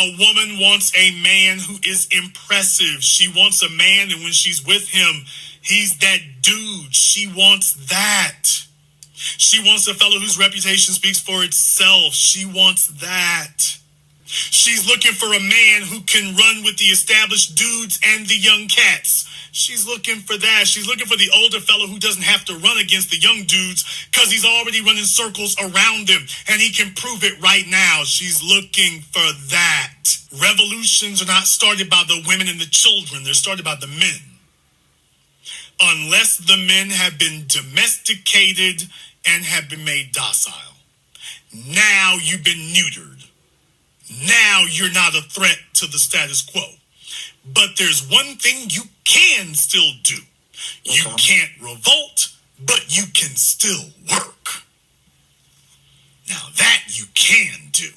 A woman wants a man who is impressive. She wants a man, and when she's with him, he's that dude. She wants that. She wants a fellow whose reputation speaks for itself. She wants that. She's looking for a man who can run with the established dudes and the young cats. She's looking for that. She's looking for the older fellow who doesn't have to run against the young dudes because he's already running circles around them and he can prove it right now. She's looking for that. Revolutions are not started by the women and the children. They're started by the men. Unless the men have been domesticated and have been made docile. Now you've been neutered. Now you're not a threat to the status quo. But there's one thing you can still do. You can't revolt, but you can still work. Now that you can do.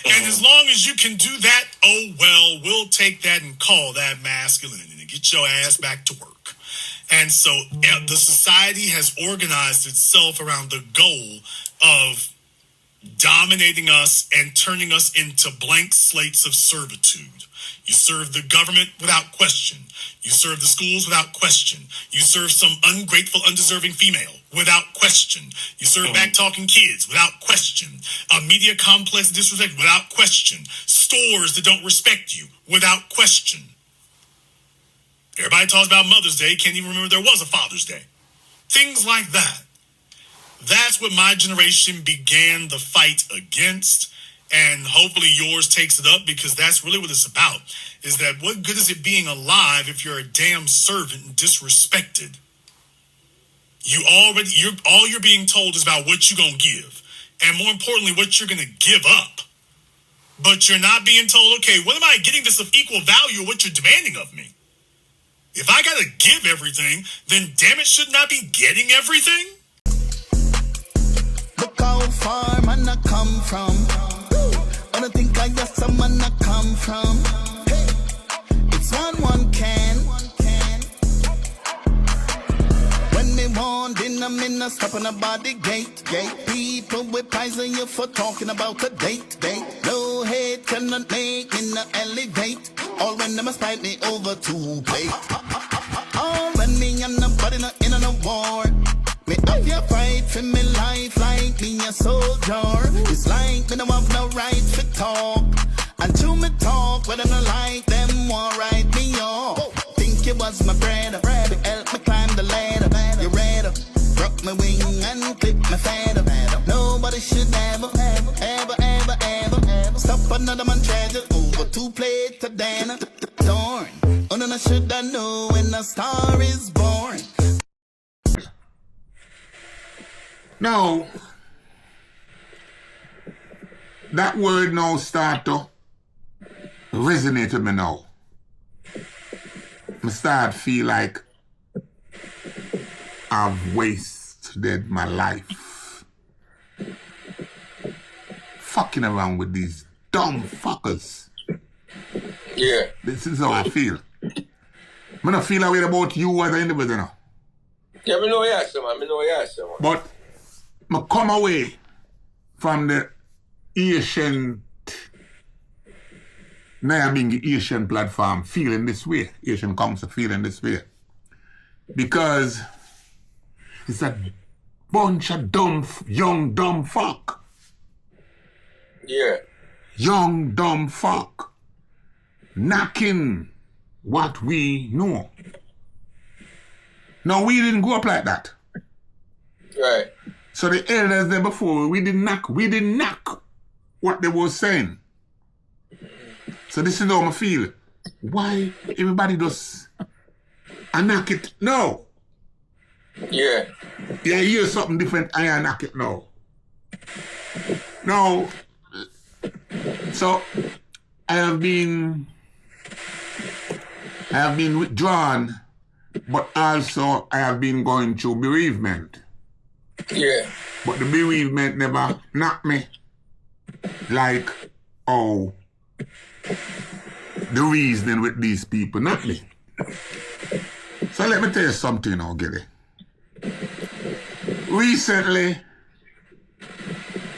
And as long as you can do that, oh well, we'll take that and call that masculinity and get your ass back to work. And so the society has organized itself around the goal of dominating us and turning us into blank slates of servitude. You serve the government without question. You serve the schools without question. You serve some ungrateful, undeserving female without question. You serve back-talking kids without question. A media complex disrespect without question. Stores that don't respect you without question. Everybody talks about Mother's Day, can't even remember there was a Father's Day. Things like that. That's what my generation began the fight against, and hopefully yours takes it up, because that's really what it's about, is that what good is it being alive if you're a damn servant and disrespected? All you're being told is about what you're going to give, and more importantly, what you're going to give up. But you're not being told, okay, what am I getting this of equal value of what you're demanding of me? If I got to give everything, then damn it, shouldn't I be getting everything? Look how far man I come from. I don't think I got someone I come from. Hey, it's one can. When they want dinner, me not stopping about the gate. People with poison you for talking about a date. No hate cannot make me not elevate. All when them spite me over to plate. All when me and nobody not in a war. Me have your fight for me life like me a soldier. It's like me no have no right to talk. And to me talk, whether I like them or write me off. Think you was my brother, to help me climb the ladder. You ready? Broke my wing and clip my feather. Nobody should ever stop another man treasure over two plates to dinner. Darn, oh no, I should I know when a star is born. Now, that word now start to resonate with me now. I start feel like I've wasted my life fucking around with these dumb fuckers. Yeah. This is how I feel. I don't feel that way about you as an individual now. Yeah, I know you man. But I come away from the Asian, now being the Asian platform, feeling this way, Asian Council feeling this way. Because it's a bunch of young dumb fuck. Yeah. Young dumb fuck. Knocking what we know. No, we didn't grow up like that. Right. So the elders there before, we didn't knock what they were saying. So this is how I feel. Why everybody does knock it? No. Yeah. Yeah, you hear something different, I knock it now. No. So I have been withdrawn, but also I have been going through bereavement. Yeah. But the bereavement never knocked me like, oh, the reasoning with these people knocked me. So let me tell you something now, Gilly. Recently,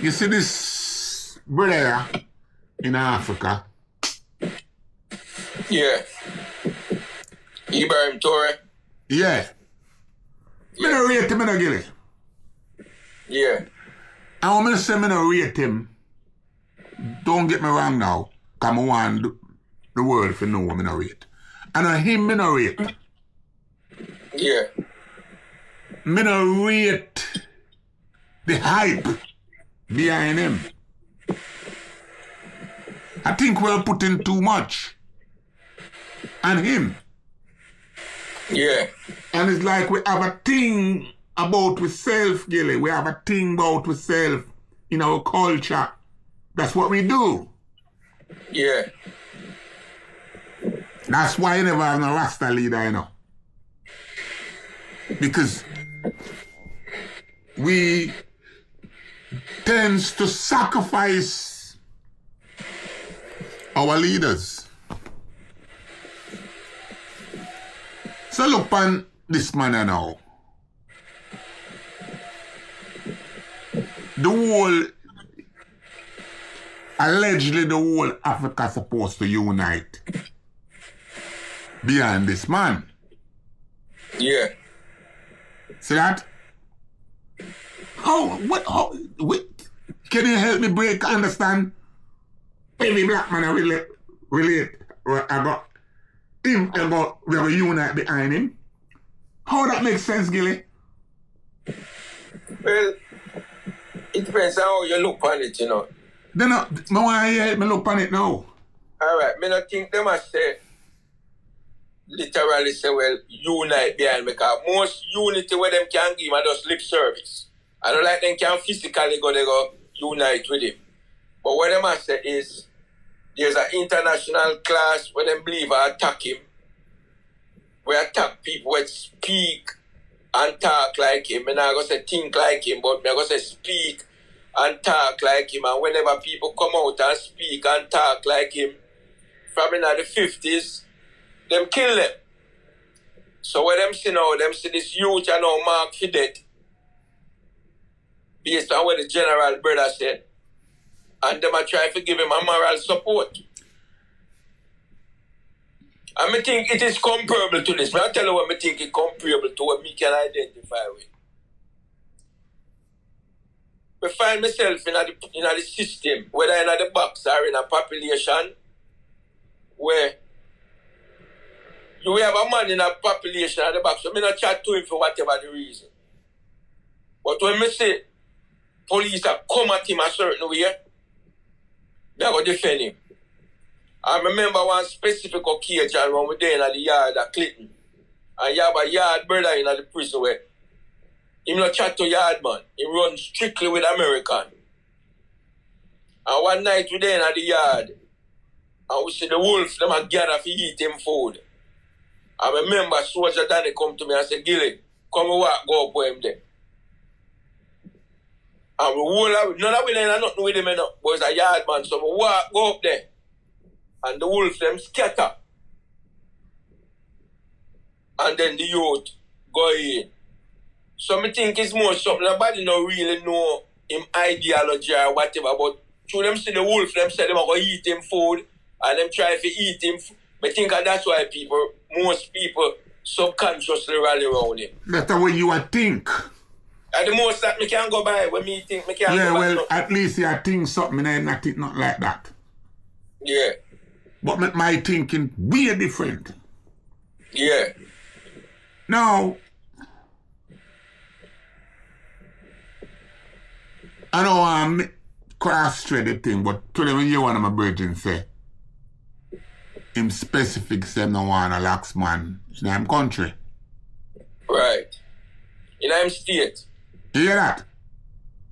you see this brother in Africa, Yeah. Ibrahim Torre. Yeah. Me no rate him, me no Gilly. Yeah. And when I say me no rate him, don't get me wrong now, because I want the world to know me no rate. And on him, me no rate. Yeah. Me no rate the hype behind him. I think we're putting too much on him. Yeah. And it's like we have a thing about ourselves, Gilly. We have a thing about ourselves in our culture. That's what we do. Yeah. That's why you never have no Rasta leader, you know. Because we tends to sacrifice our leaders. So look on this man now. Allegedly the whole Africa supposed to unite behind this man. Yeah. See that? How, can you help me understand? Every black man I relate, I got him, we have a unite behind him. How that makes sense, Gilly? Well, it depends on how you look on it, you know. Then I want you to help me look on it now. Alright, me not think they must say, literally say, well, unite behind me, because most unity where them can give are just lip service. I don't like them can physically go unite with him. But what they must say is, there's an international class where them believe I attack him. We attack people who speak and talk like him. I'm not going to say think like him, but I'm going to say speak and talk like him. And whenever people come out and speak and talk like him, from in the 50s, them kill them. So when them see now, them see this youth and now mark for death, based on what the general brother said. And them are trying to give him a moral support. And I think it is comparable to this. I'll tell you what I think is comparable to what me can identify with. I find myself in the system, whether in the box or in a population, where you have a man in a population at the back, so I'm not chat to him for whatever the reason. But when I say police have come at him a certain way, they're going to defend him. I remember one specific occasion when we were there in the yard at Clinton. And you have a yard brother in the prison where he not chat to yard man. He runs strictly with American. And one night we were there in the yard and we see the wolves them a gather to eat him food. I remember Soldier Danny come to me and say, Gilly, come and walk, go up with him there. And none of we had nothing with him, but it's a yard man, so we walk, go up there. And the wolves them scatter. And then the youth go in. So I think it's more something nobody don't really know him ideology or whatever, but through them see the wolf, them say them are going to eat him food and them try to eat him. I think that's why most people subconsciously rally around him. That's the way you would think. And the most that me can go by when me think me can go by. Yeah, well, at least you think something and not think not like that. Yeah. But my thinking way different. Yeah. Now, I don't want to cross-thread the thing, but today when you one of my brethren say, him specific say no want a lax man in him country. Right. In him state. You hear that?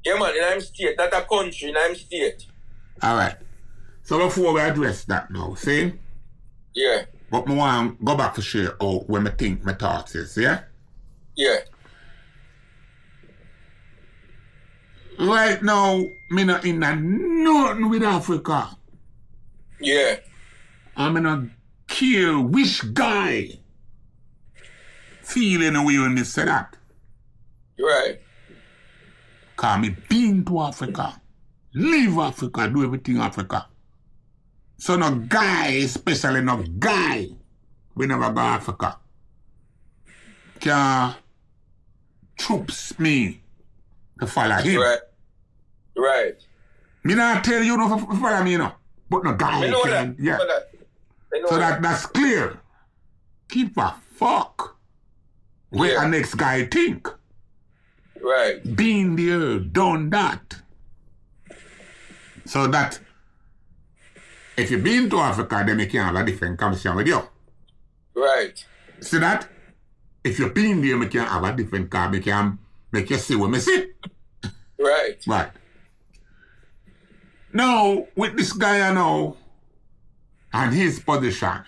Yeah, man, in him state, not a country, in him state. All right. So before we address that now, see? Yeah. But I want to go back to share when I think my thoughts is, yeah? Yeah. Right now, me not in nothing with Africa. Yeah. I'm not care which guy feel in a way when they say that. Right. Because me been to Africa, live Africa, do everything Africa. So no guy, especially no guy, we never go Africa, can troops me to follow him. Right. Me not tell you no to follow me, no. But no guy can. Yeah. So that's clear. Keep a fuck where the next guy think. Right. Been there, done that. So that if you've been to Africa, then you can have a different conversation with you. Right. See that? If you've been there, you can have a different car. You can make you see what I see. Right. Right. Now, with this guy I know, and his position.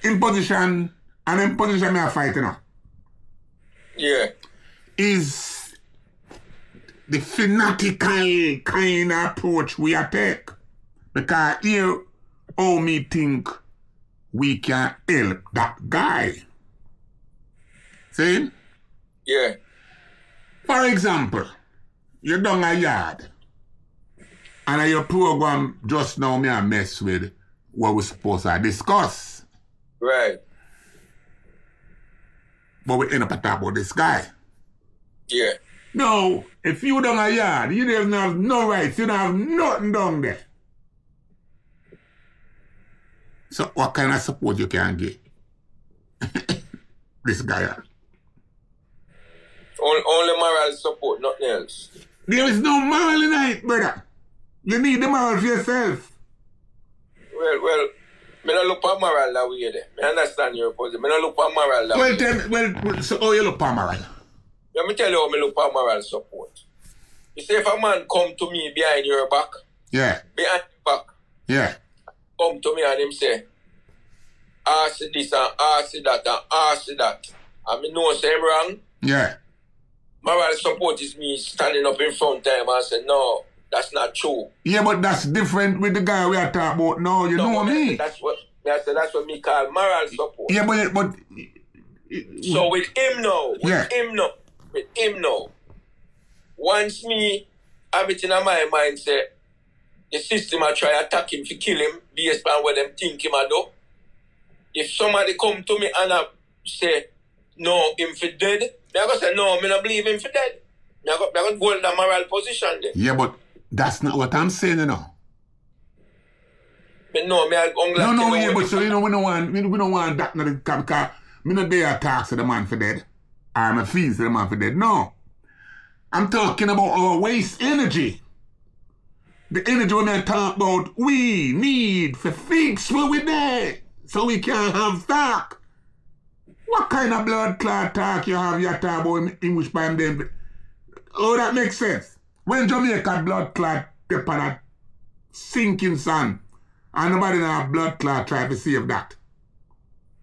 In position me a fight, you know. Yeah. Is the fanatical kind of approach we are take. Because here, how me think we can help that guy. See? Yeah. For example, you're down a yard. And your program just now me a mess with what we're supposed to discuss. Right. But we end up talking about this guy. Yeah. No, if you down a yard, you don't have no rights, you don't have nothing down there. So what kind of support you can give? This guy. Only moral support, nothing else. There is no moral in it, brother. You need the moral for yourself. Well, me not look for moral that way there. I understand your position. Me not look for moral that way. Well, so how you look for moral? Let me tell you how me look for moral support. You say if a man come to me behind your back, Yeah. behind your back, Yeah. come to me and him say, ask this and ask that and ask that. And me know say him wrong. Yeah. Moral support is me standing up in front of him and say, no, that's not true. Yeah, but that's different with the guy we are talking about now. You know me. That's what me call moral support. Yeah, but So with him now, Yeah. with him now, once me have it in my mind say, the system I try attack him to kill him based on what them think him I do. If somebody come to me and I say, no, him for dead, I go say, no, me not believe him for dead. I go go in the moral position there. yeah, but that's not what I'm saying, you know. Me know, me I No, yeah, but so you know we don't want that because me not there talk to the man for dead. I'm a fees to the man for dead. No. I'm talking about our waste energy. The energy when I talk about we need for fix what we there so we can have talk. What kind of blood clot talk you have you talk about English by them? Oh, that makes sense. When Jamaica blood clot upon a sinking sun and nobody in a blood clot try to save that.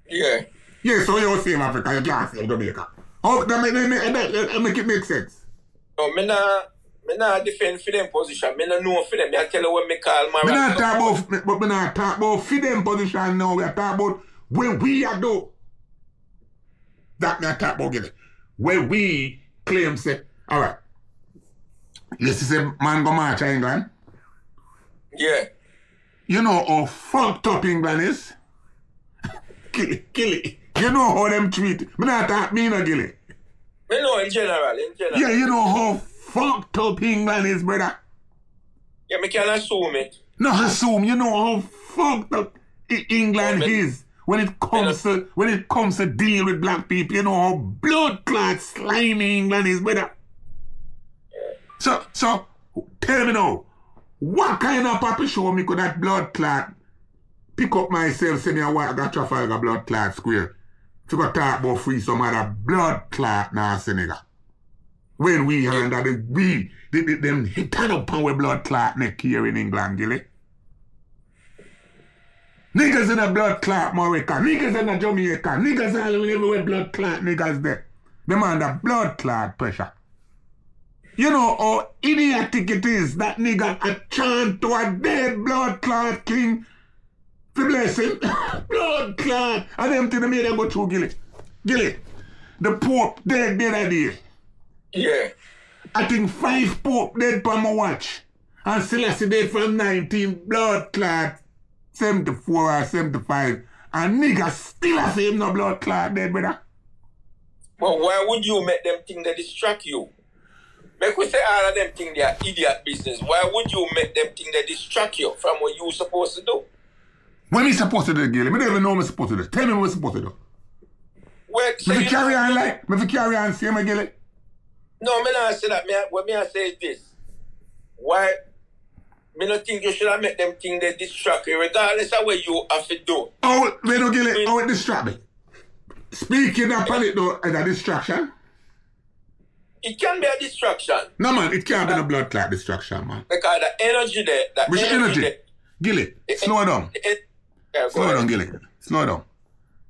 Yeah. Yeah, so you save Africa, you can't save Jamaica. Oh, that make it make sense. No, me not defend for them position. Me not know for them. I tell you what me call moral We not support. talk about, but we not talk about for them position now. We are talking about when we are do. That me talk about again. When we claim say, all right. You see, say man go march in England. Yeah. You know how fucked up England is. Kill it. You know how them treat. Me not talk me no kill it. Me know in general. Yeah, you know how fucked up England is, brother. Yeah, me can assume it. No, assume you know how fucked up England is when it comes to deal with black people. You know how blood clot slimy England is, brother. So tell me now, what kind of papi show me could that blood clot pick up myself, say me a white got Trafalgar blood clot square to go talk about free some other blood clot now Senegal. When we under them hit up on we blood clot neck here in England, Gilly. Niggas in a blood clot America, niggas in a Jamaica, niggas all everywhere blood clot niggas there. Them under blood clot pressure. You know how idiotic it is that nigga a chant to a dead blood clot king to bless him. Blood clot. And them thing made them go through Gilly. Gilly, the Pope dead the other day. Yeah. I think 5 Pope dead on my watch. And Selassie dead from 19 blood clot 74 or 75, and niggas still a say him no blood clot dead, brother. But why would you make them think they distract you? Make we say all of them think they are idiot business. Why would you make them think they distract you from what you supposed to do? What me supposed to do, Gilly? I don't even know what I'm supposed to do. Tell me what I'm supposed to do. Well, Me fi carry on like, me fi carry on same, Gilly. No, me not say that. What me I say is this. Why? Me not think you should have make them think they distract you, regardless of what you have to do. Oh, we don't Gilly. Oh, it distract me. Speaking of it though, as a distraction. It can be a distraction. No man, it can't be no blood clot distraction, man. Because the energy there, Which energy? there, Gilly, slow down. Yeah, Slow down, Gilly. Slow down.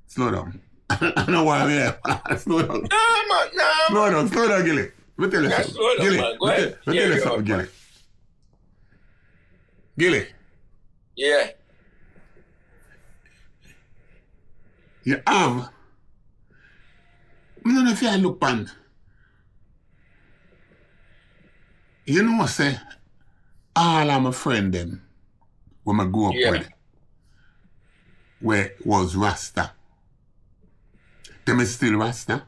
Slow down. I know why I'm here. Slow down. No, man. Slow down, Gilly. Let me tell you Yeah, something. slow down, Gilly, man. Go let me ahead. tell you something, Gilly. Gilly, Yeah. you have. I don't know if you look pan. You know what I say? All of my friend them, when I grew up with, where was Rasta. Them is still Rasta.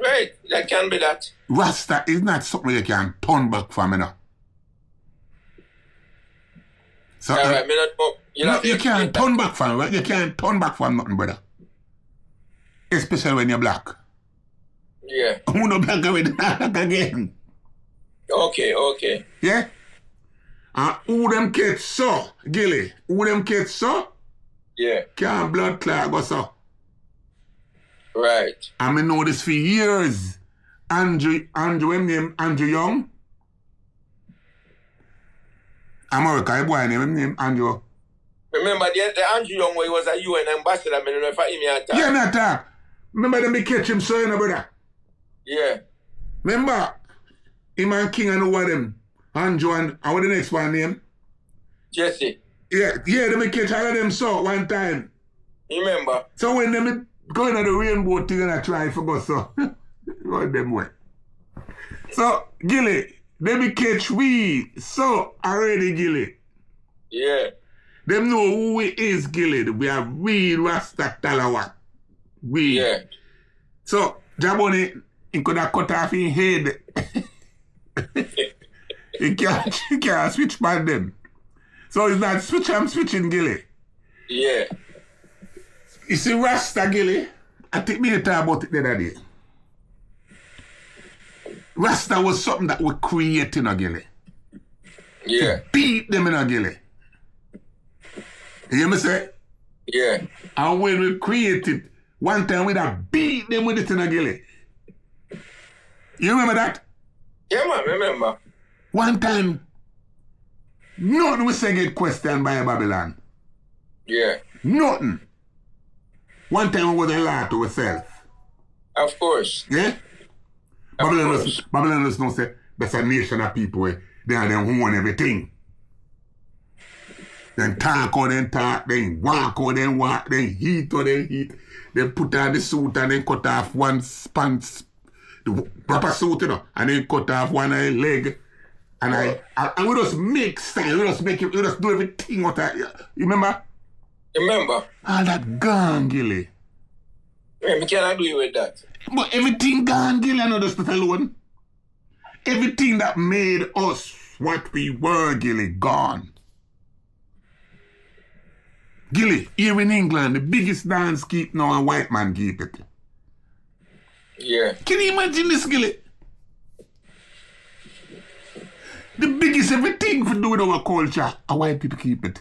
Right. That can be that. Rasta is not something you can turn back from, you know. So, All right, me not know. you can't turn back from, right? You can't turn back from nothing, brother. Especially when you're black. Yeah. Who no black already not again? Okay. Yeah? And who them kids so, Gilly? Who them kids so? Yeah. Can't blood clot go so. Right. I mean know this for years. Andrew name Andrew Young. America, boy name Andrew. Remember the Andrew Young where he was a UN ambassador, I don't know if I hear me at Yeah, me attack. Remember them be catch him so, you know, brother? Yeah. Remember, him and King and over them. Andrew and what the next one name? Jesse. Yeah, them be catch all of them so one time. You remember? So when them go into the rainbow thing and I try for go so. Go them way. So, Gilly, they be catch we so already, Gilly. Yeah. Them know who we is, Gilly. We are real Rasta Talawa. We. Yeah. So, Jaboni, he could have cut off his head. he can't switch back them. So it's not switch, I'm switching, Gilly. Yeah. You see, Rasta, Gilly, I think me talk about it the other day. Rasta was something that we created in a Gilly. Yeah. Beat them in a Gilly. You hear me say? Yeah. And when we created, one time we'd have beat them with it in a Gilly. You remember that? Yeah, man, remember. One time, nothing we say get questioned by Babylon. Yeah. Nothing. One time we was a lie to ourselves. Of course. Yeah? Babylon does not say that's a nation of people where they are them who own everything. Then talk or then talk, then walk or then walk, then heat or then heat. Then put on the suit and then cut off one pants, the proper suit, you know, and then cut off one leg. And we just make style, we just do everything out of, you remember? Remember? All that gone, Gilly. Yeah, we cannot agree with that. But everything gone, Gilly, I know just not alone. Everything that made us what we were, Gilly, gone. Gilly, here in England, the biggest dance keep now a white man keep it. Yeah. Can you imagine this, Gilly? The biggest everything for do with our culture, a white people keep it.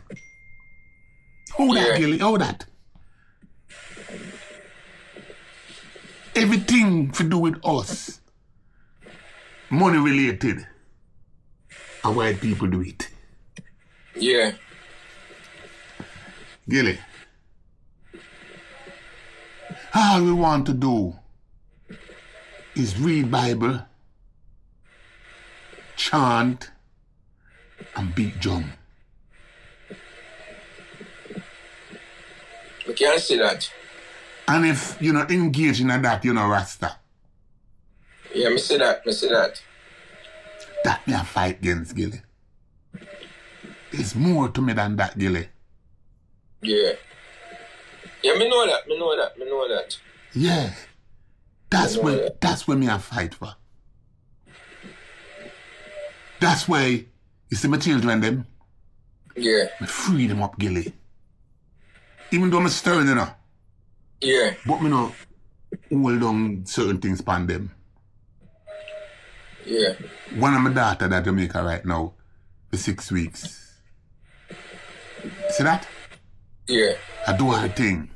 How that, Gilly? How that? Everything for do with us, money related, a white people do it. Yeah. Gilly, all we want to do is read Bible, chant, and beat drum. We can't see that. And if you're not engaged in that, you're not Rasta. Yeah, me see that. That me a fight against, Gilly. It's more to me than that, Gilly. Yeah. Yeah, me know that. Yeah. That's what me I fight for. That's why you see my children them. Yeah. Me free them up, Gilly. Even though I'm stern, you know. Yeah. But me not hold on certain things upon them. Yeah. One of my daughter that Jamaica right now for 6 weeks. See that? Yeah. I do her thing.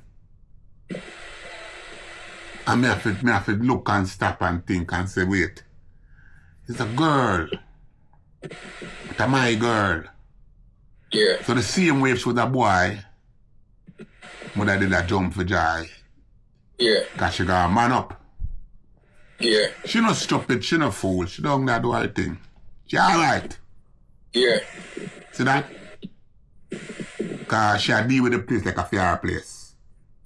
And me have to look and stop and think and say, wait. It's a girl. It's a my girl. Yeah. So the same way with a boy, mother did a jump for joy. Yeah. Because she got a man up. Yeah. She not stupid, she not fool. She don't do her thing. She alright. Yeah. See that? Because she deal with the place like a fair place.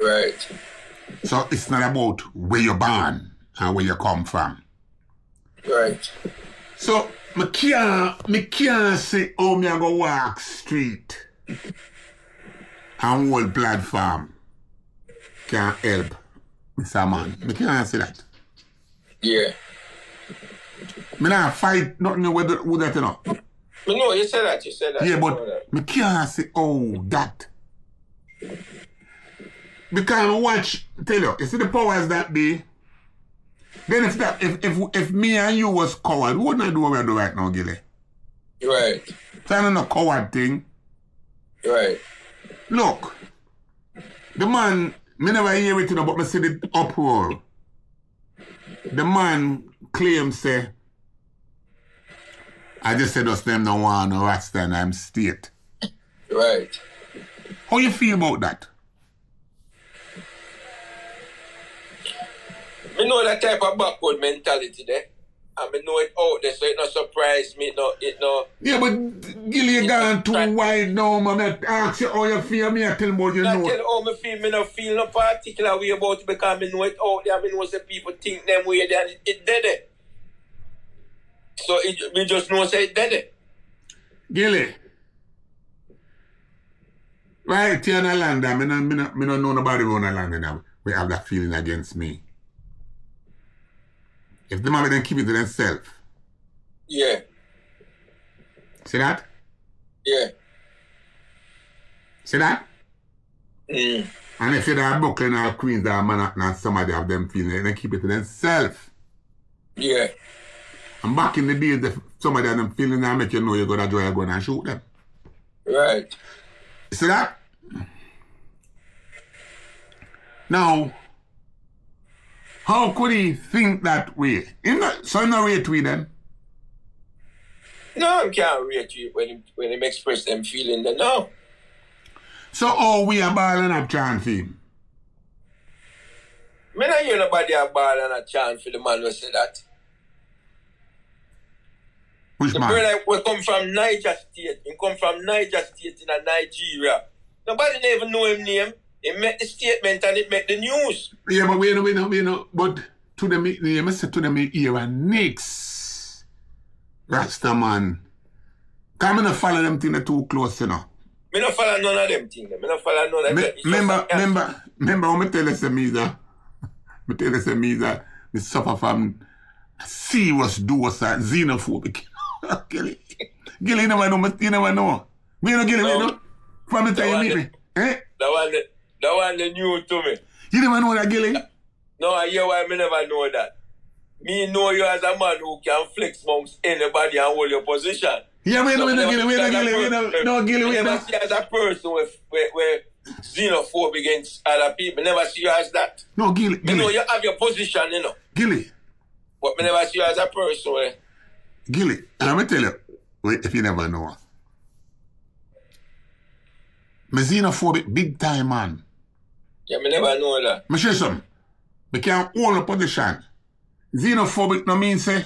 Right. So it's not about where you're born and where you come from. Right. So me can't say, oh, me I go walk street and hold platform. Can't help, Mr. Man. Me can't say that. Yeah. Me not fight nothing with that, you know. No, you said that. Yeah, but me can't say, oh, that. Because I watch, tell you see the powers that be. Then if me and you was coward, what would I do what we do right now, Gilly? Right. So I don't know coward thing. Right. Look, the man, me never hear it, you know, but me see the uproar. The man claims, say, I just said us them no want no Rasta and I'm state. Right. How you feel about that? Me know that type of backward mentality there. And me know it out there, so it not surprise me, no. Yeah, but Gilly, you gone too wide now, man. I ask you how you feel, me I tell me what you know. I tell how me feel, me not feel no particular way about it because me know it out there. Me know say people think them way there and it dead there. So we just know say it dead there. Gilly. Right here in the land, I don't know nobody around the land now. We have that feeling against me. If the man then keep it to themselves. Yeah. See that? Yeah. See that? Mm. And if you're at Brooklyn or Queens or Manhattan and somebody have them feeling, they keep it to themselves. Yeah. And back in the days, if somebody have them feeling, they make you know you're going to draw your gun and shoot them. Right. See that? Now, how could he think that way? So in no rate we then? No, I can't rate you when him express them feeling then, no. So how we are balling up chant for him? Me not hear nobody a ball and a chant for the man who said that. Which the man? brother will come from Niger State. He come from Niger State in Nigeria. Nobody never know him name. He made the statement and it made the news. Yeah, but we know. But to them, you must say to them, here and next. Rasta man. Come and follow them things too close, you know. Me not follow none of them things. Me not follow none of them. Remember when I tell you, me suffer from serious dose of xenophobic. Gilly, you never know. Me no Gilly, you know. From the time you meet me. Eh? That one the new to me. You never know that, Gilly? No, I hear why me never know that. Me know you as a man who can flex amongst anybody and hold your position. Yeah, we know, Gilly. We never see you as a person with xenophobe against other people. Never see you as that. No, Gilly. You know you have your position, you know. Gilly. But me never see you as a person where. Gilly, and I'm going to tell you, if you never know. I'm xenophobic big time, man. Yeah, me never know that. Me say something. Me can't hold a position. Xenophobic no mean say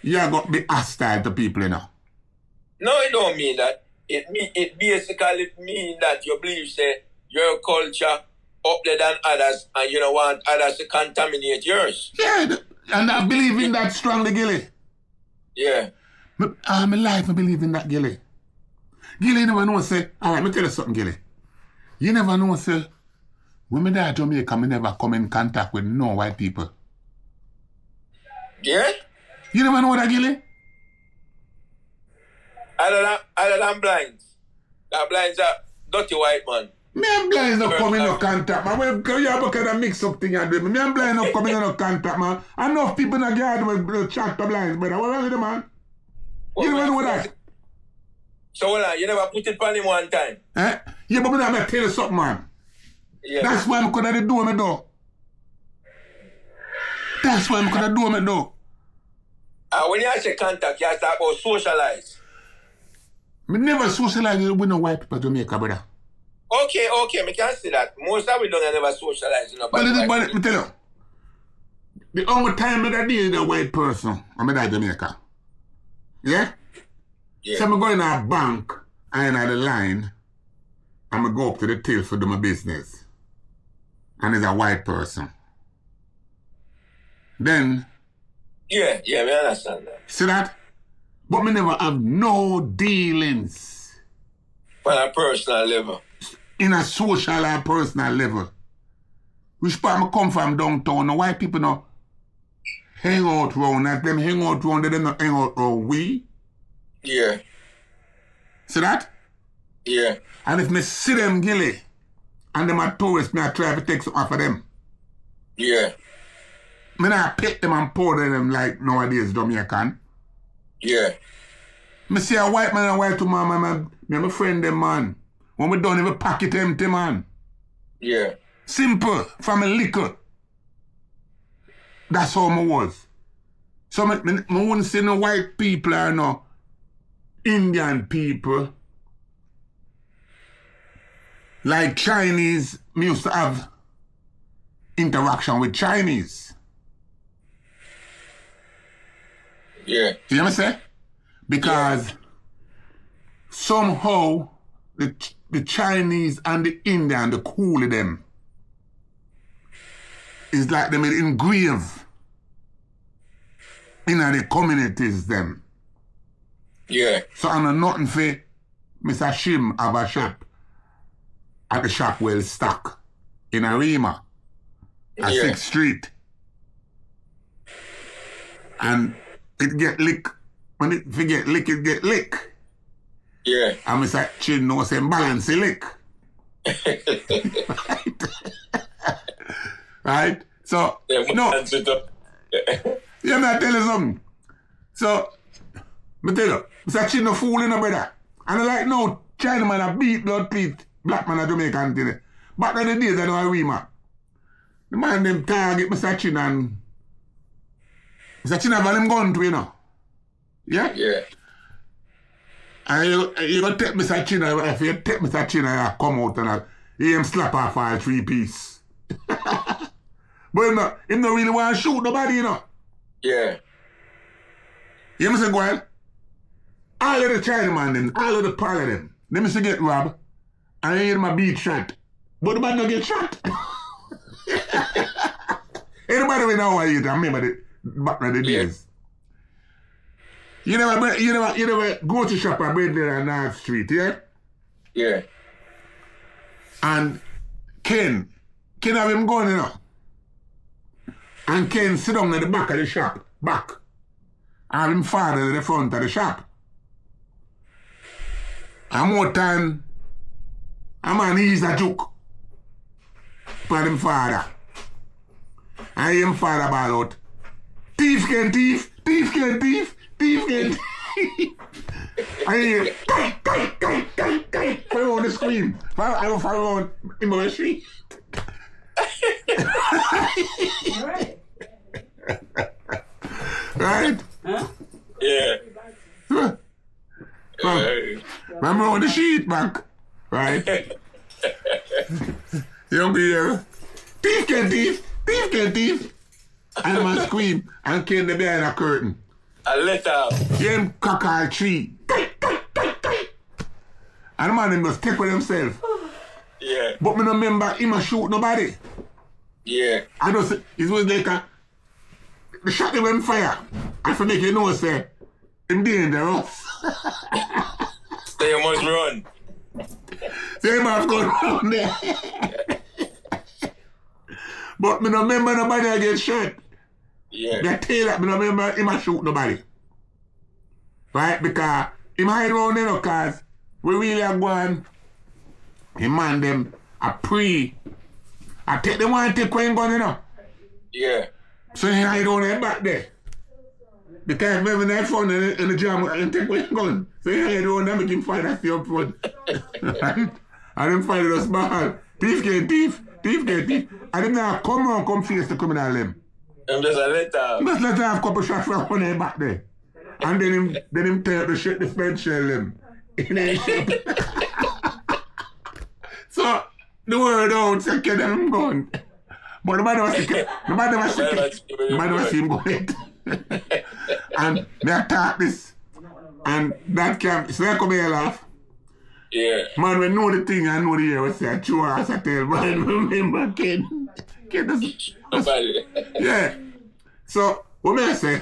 you got to be hostile to people, you know. No, it don't mean that. It basically mean that you believe say your culture up there than others and you don't want others to contaminate yours. Yeah, and I believe in that strongly, Gilly. Yeah. All my life I believe in that, Gilly. Gilly, you never know, say, all right, let me tell you something, Gilly. You never know, say, when me there in Jamaica, me never come in contact with no white people. Yeah? You never know that, Gilly? Other than blinds. The blinds are dirty white man. Me and blind not come in no contact, man. You have a kind of mix up thing and do. Me and blind not come in no contact, man. Enough people in the garden will chat to blinds, brother. What wrong with them, man? You never know that. So hold on, you never put it on him one time? Eh? Yeah, but I'm going to tell you something, man. Yeah. That's why I'm going to do what I do. That's why I'm going to do what I do. When you say contact, you talk about socialize. Me never socialize with no white people to Jamaica, brother. Okay, me can see that. Most of we don't never socialize, you know. But let me tell you. The only time that I deal with a white person, I'm in Jamaica. Yeah? Yeah. So I'm going to a bank, and at the line, I'm going to go up to the till for do my business. And it's a white person. Then... Yeah, we understand that. See that? But me never have no dealings. On a personal level. In a social and personal level. Which part me come from downtown, the white people no hang out round, as them hang out round, they don't hang out round we. Yeah. See that? Yeah. And if me see them gilly, and them are tourists, me I try to take something for them. Yeah. Me not pick them and powder them like nowadays Jamaican. Yeah. Me see a white man and a white woman, me and my friend them, man. When we done, even pocket empty, man. Yeah. Simple, from a liquor. That's how I was. So I wouldn't say no white people or no Indian people. Like Chinese, me used to have interaction with Chinese. Yeah. You know what I'm saying? Because somehow the Chinese and the Indian, the cool of them, is like them engrave in the communities them. Yeah. So I know nothing for Mr. Shim have a shop at the shop well stock in Arima at 6th Street. And it get lick. When it get lick, it get lick. Yeah. And Mr. Chin knows him balance the lick. Right? So, no. Yeah, me I tell you something. So, me tell you, Mr. Chin no fool in a brother. And I like no China man a beat blood teeth black man a Jamaican today. Back in the days I know a wee man. The man them target Mr. Chin and Mr. Chin have him gun to, you know. Yeah? Yeah. And you gonna take Mr. Chin, if you take Mr. Chin and you come out and him slap off all 3 piece. But him not really want to shoot nobody, you know. Yeah. You must say, go ahead. All of the Chinaman them, all of the pal of them must get robbed and you hear them a beat shot. But the man don't get shot. Anybody we know what you remember the back in the days. You never go to shop at Brindley and North Street, yeah? Yeah. And Ken have him going, you know. And Ken sit down at the back of the shop, back. And him father at the front of the shop. And more time, a man he's a joke for him father. And him father ball out, thief can thief, thief can thief, thief can thief. And he hear, follow on the scream. Follow on in my street. Right. Right? Huh? Yeah. Remember on the sheet back, right? You'll be here. Thief can thief, thief can thief. And the man scream and came the behind a curtain. I let out. Him cock all tree. And the man him just take with himself. Yeah. But me no remember him a shoot nobody. Yeah. I just, it was like the shot them fire. I for make you know, say, him dangerous. So you must run. So you must go down there. But me no remember nobody I get shot. Yeah. I tell you that me no remember him a shoot nobody. Right? Because him hide around there, cause we really are going. Him man them a pre. I take them one take when gun, you know. Yeah. So he hide around there back there. Because when I found in the jam and take when gun. So he hide around there, make him fight that up front. Right? And them fight us bad. Thief get thief. Thief get thief. And them now come face the criminal them. And just a letter. Just let her have a couple shots from one day back there. And then him tear the shit, the French shell him. In a shop. So, the word out, say, get them gun. But nobody was sick. Nobody was see him go it. And me attack this. And that camp, so I come here laugh. Yeah. Man, we know the thing, I know the year, we say, chew ass, I tell, man, remember, kid. Kid, Nobody. yeah. So, what may I say?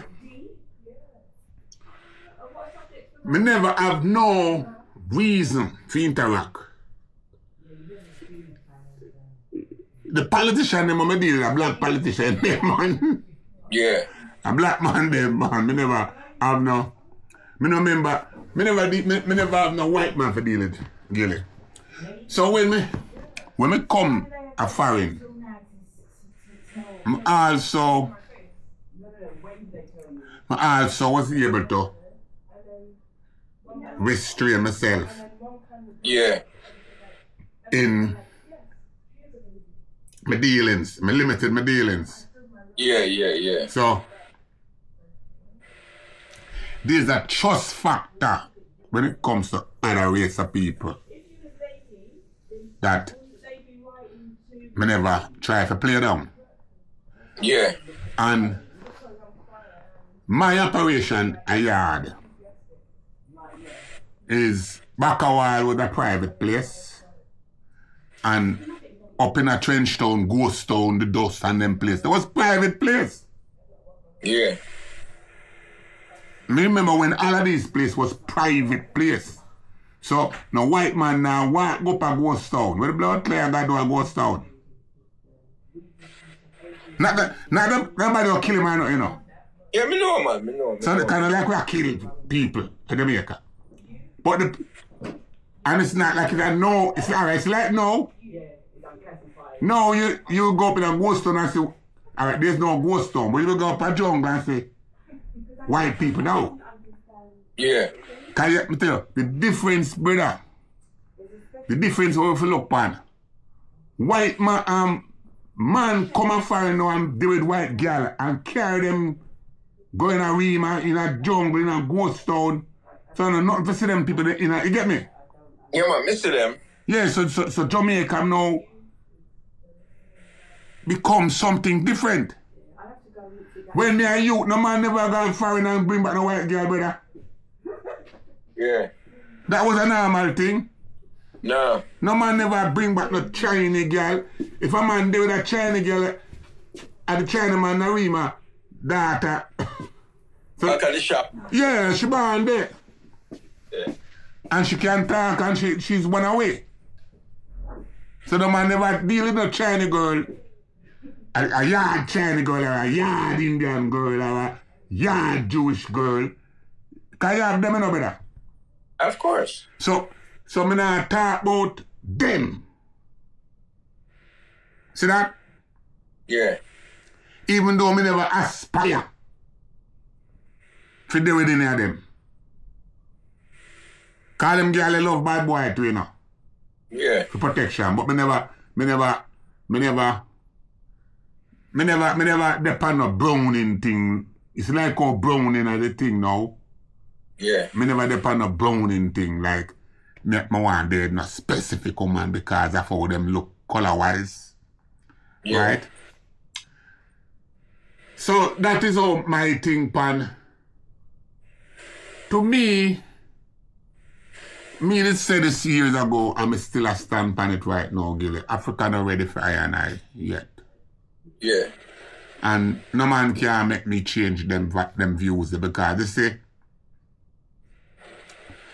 Me never have no reason to interact. The politician, them, I deal with a black politician, them, man. Yeah. A black man, them, man. Me never have no. Me no remember. Me never have no white man for dealing with. So when me come a foreign, I also was able to restrain myself Yeah. in my dealings, my limited my dealings. Yeah. So there's a trust factor when it comes to other race of people that I never try to play down. Yeah. And my operation a yard is back a while with a private place and up in a trench town, ghost town, the dust and them place. There was private place. Yeah. Me remember when all of these places was private place. So no white man now walk up a ghost town. Where the blood clear got to a ghost town. Not that nobody will kill him, I know, you know. Yeah, me know, man. Me know. So kind of like we are killing people in Jamaica. But and it's not like that. No, it's alright. It's like no. No, you go up in a ghost town and say, alright, there's no ghost town. But you go up a jungle and say, white people now. Yeah. Can you tell you, the difference, brother, the difference we have to look upon. White man come and find now and deal with white girl and carry them go in a room in a jungle, in a ghost town. So no, nothing to see them people in a, you get me? Yeah, man, me see them. Yeah, so Jamaica now become something different. When me and you, no man never gone foreign and bring back no white girl, brother. Yeah. That was a normal thing. No. No man never bring back no Chinese girl. If a man deal with a Chinese girl at the China man Narima daughter. So, back at the shop. Yeah, she born there. Yeah. And she can talk and she's one away. So the man never deal with no Chinese girl. A yard Chinese girl or a yard Indian girl or a yard Jewish girl. Can you have them, you know, brother? Of course. So me not talk about them. See that? Yeah. Even though me never aspire to do with any of them. Call them girl love bad boy too, you know. Yeah. For protection. But me never depend on browning thing. It's like how browning are the thing now. Yeah. Me never depend on browning thing like me want dead no specific woman because of how them look color wise. Yeah. Right? So that is how my thing pan. To me did say this years ago, I'm still a stand pan it right now, Gilly. Africa not ready for I and I yet. Yeah. And no man can make me change them views because they say,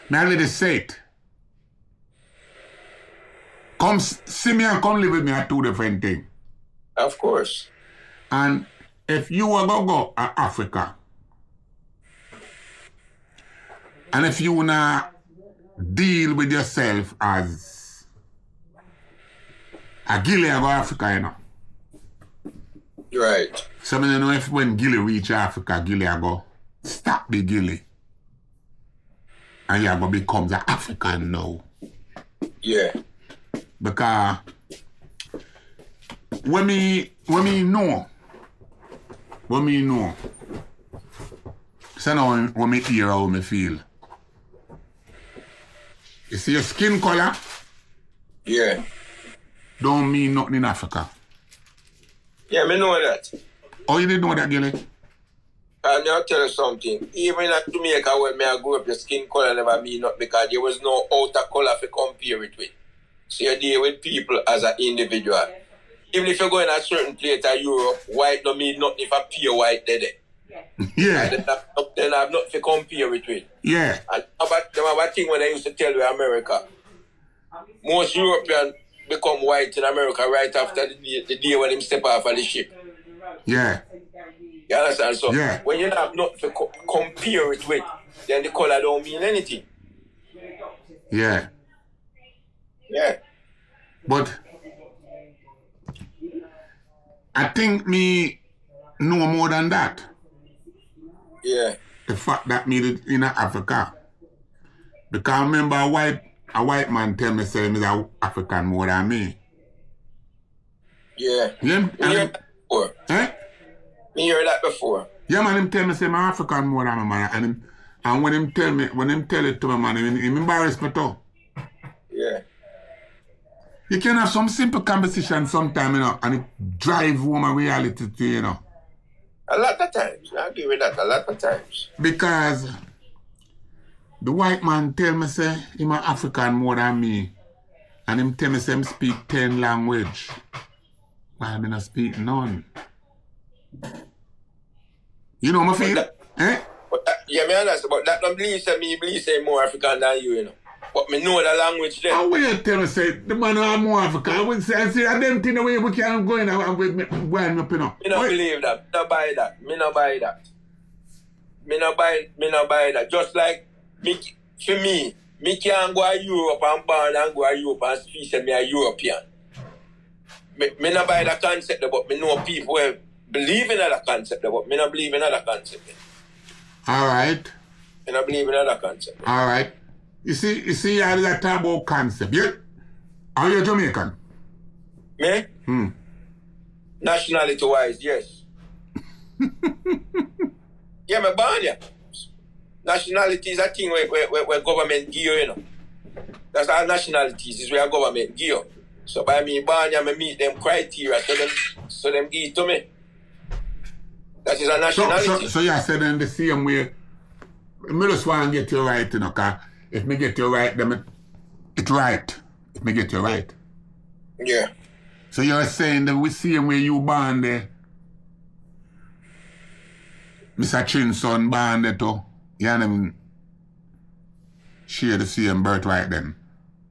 I already say it. Come see me and come live with me are two different things. Of course. And if you are going to go to Africa, and if you wanna deal with yourself as a Gilly go Africa, you know. Right. So I don't know if when Gilly reach Africa, Gilly go stop the Gilly. And you go becomes an African now. Yeah. Because when me know, so now when me hear how me feel. You see your skin color? Yeah. Don't mean nothing in Africa. Yeah, me know that. Oh, you didn't know that, Gilly? And I'll tell you something. Even in Jamaica where I grew up, your skin color never mean nothing because there was no outer color to compare it with. So you deal with people as an individual. Even if you go in a certain place in Europe, white don't mean nothing if a pure white there. Yeah. Then I have nothing to compare it with. Yeah. And about thing when I used to tell you America, most Europeans become white in America right after the day when them step off of the ship. Yeah. You understand? So Yeah. when you have nothing to compare it with, then the color don't mean anything. Yeah. Yeah. But I think me know more than that. Yeah. The fact that me in Africa. Because I remember a white man tell me say he's an African more than me. Yeah. Yeah. Me hear that before. Eh? Me hear that before. Yeah, man, him tell me say I'm African more than me, man. And when him tell it to me, man, him embarrass me too. Yeah. You can have some simple conversation sometime, you know, and it drive home a reality to you, you know. A lot of times. I agree with that. A lot of times. Because the white man tell me say him an African more than me. And him tell me say him speak 10 language. Why I not speak none? You know my feel? Eh? Yeah, me understand, but that don't believe say more African than you know. But me know the language there. How will you tell me say the man are more African? I would say I see a them thing the way we can go in and wind up, you know. Me not believe that. Me not buy that. Me not buy that. Just like me can't go to Europe and born and go to Europe and speak say me a European. Me not buy that concept, but me know people who believe in that concept, but me not believe in that concept. Alright. Me not believe in that concept. Alright. You see, you have that talk about concept. Yeah? Are you Jamaican? Me? Nationality wise, yes. Yeah, me born here. Nationality is a thing where government give you know. That's all nationalities is where government give you. So by me born here, me meet them criteria, so them give it to me. That is a nationality. So you said in the same way, I just want to get you right, you know, because if me get you right, then it's right. If me get you right. Yeah. So you're saying that we same way you born there, Mr. Chin's son born there too. You and share the same birthright then.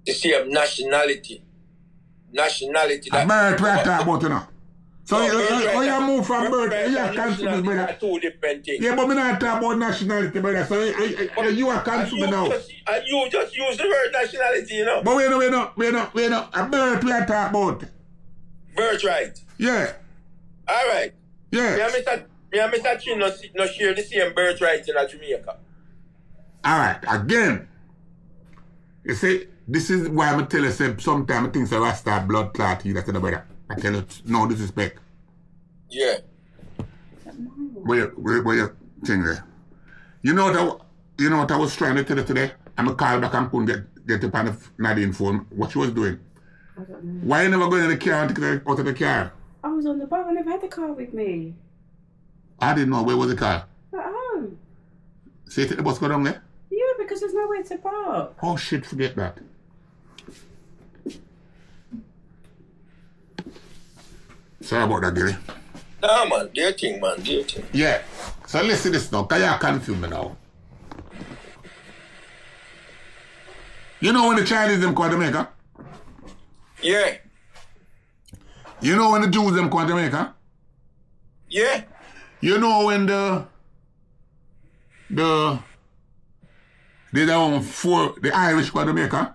The same nationality. Nationality. A birthright talk about, you know. So you move from birth, you are consuming, brother. Are two different things. Yeah, but we not talk about nationality, brother. So you are consuming now. You just use the word nationality, you know. But we know. A birthright talk about. Birthright. Yeah. All right. Yeah. Me and Mr. Chin no share the same birthright in Jamaica. All right. Again, you see, this is why I tell you, sometimes I think it's a Rasta blood clot here, that's the brother. I tell you, no disrespect. Yeah. Where you think there? You know what I was trying to tell you today? I'm a call back and couldn't get up on Nadine phone. What she was doing? I don't know. Why you never go in the car and take her out of the car? I was on the boat. I never had the car with me. I didn't know. Where was the car? At home. So you take the bus go down there? Yeah, because there's nowhere to park. Oh shit, forget that. Sorry about that, Gilly. Nah, man. Dear thing. Yeah. So listen to this now, because you're confused me now. You know when the Chinese them come to Jamaica? Yeah. You know when the Jews them come to Jamaica? Yeah. You know when the Irish come to Jamaica?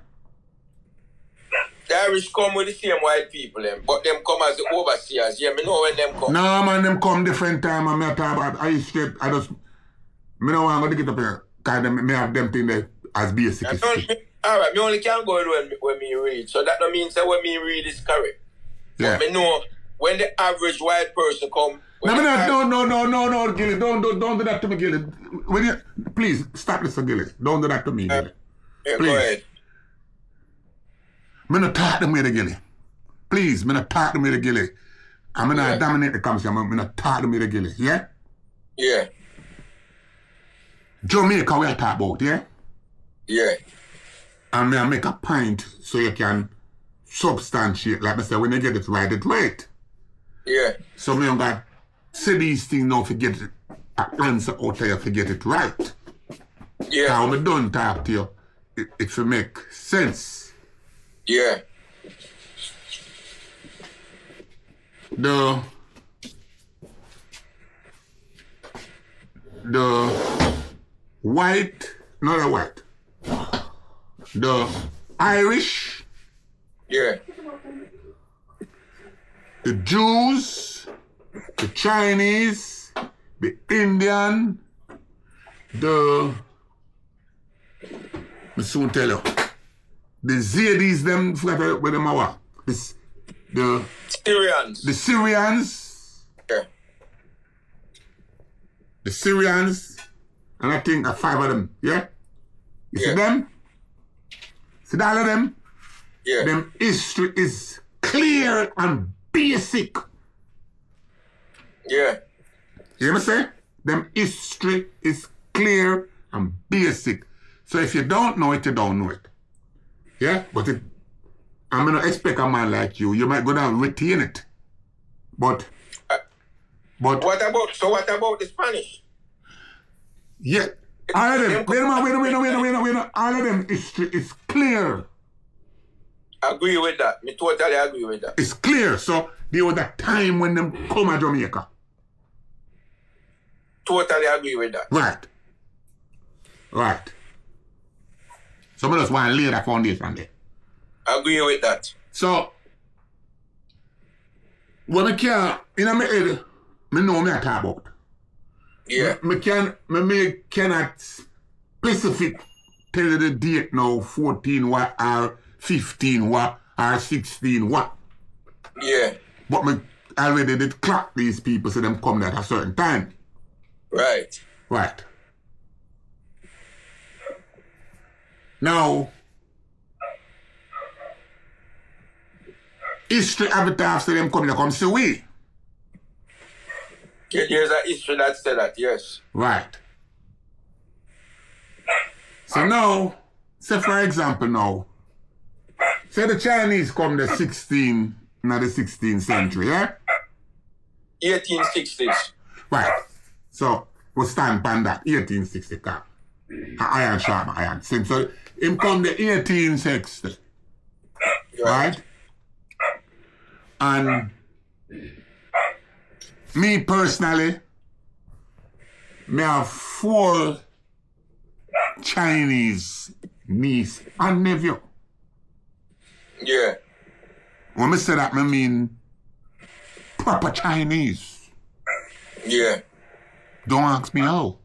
The Irish come with the same white people, them, but them come as the overseers. Yeah, me know when them come. No, man, them come different time, and me talk about me don't want to get up here, because me have them thing there as basic. Alright, me only can go when me read, so that don't mean that when me read is correct. Yeah. But me know when the average white person come. No, Gilly, don't do that to me, Gilly. Please, stop this, Gilly. Don't do that to me, Gilly. Yeah, please. go ahead. Me not talk them with the Gilly. Please, me not talk them with the Gilly. I'm not dominate the conversation, me not talk them with the Gilly, yeah? Yeah. Jamaica we are talk about, yeah? Yeah. And I make a point so you can substantiate, like I said, when you get it right, it's right. Yeah. So me got say these things now forget it. An answer out there, forget it right. Yeah. How me done talk to you, it will make sense. Yeah. The white, not the white, the Irish, yeah, the Jews, the Chinese, the Indian, I soon tell you, the Zedis, them, where them are, the Syrians. The Syrians. Yeah. The Syrians. And I think 5 of them. Yeah? You see them? See all of them? Yeah. Them history is clear and basic. Yeah. You hear me say? Them history is clear and basic. So if you don't know it, you don't know it. Yeah? But I'm going to expect a man like you. You might go down and retain it. But what about the Spanish? Yeah. All of them. Wait a minute. All of them history is clear. Agree with that. Me totally agree with that. It's clear. So there was a time when them come to Jamaica. Totally agree with that. Right. Some of us want to lay that foundation there. Agree with that. So, when I can, in my head, I know what I talk about. Yeah. I cannot specific tell you the date now, 14 what, or 15 what, or 16 what. Yeah. But I already did clock these people so them come at a certain time. Right. Now, history avatar say them come see we. Yeah, there's a history that said that, yes. Right. So now, say for example now, say the Chinese come the 16th century, yeah? 1860s. Right. So, we stand on that, 1860 car. Iron sharp, iron. So, him come the 1860. Right? And me personally, me have 4 Chinese niece and nephew. Yeah. When I say that, I mean proper Chinese. Yeah. Don't ask me how.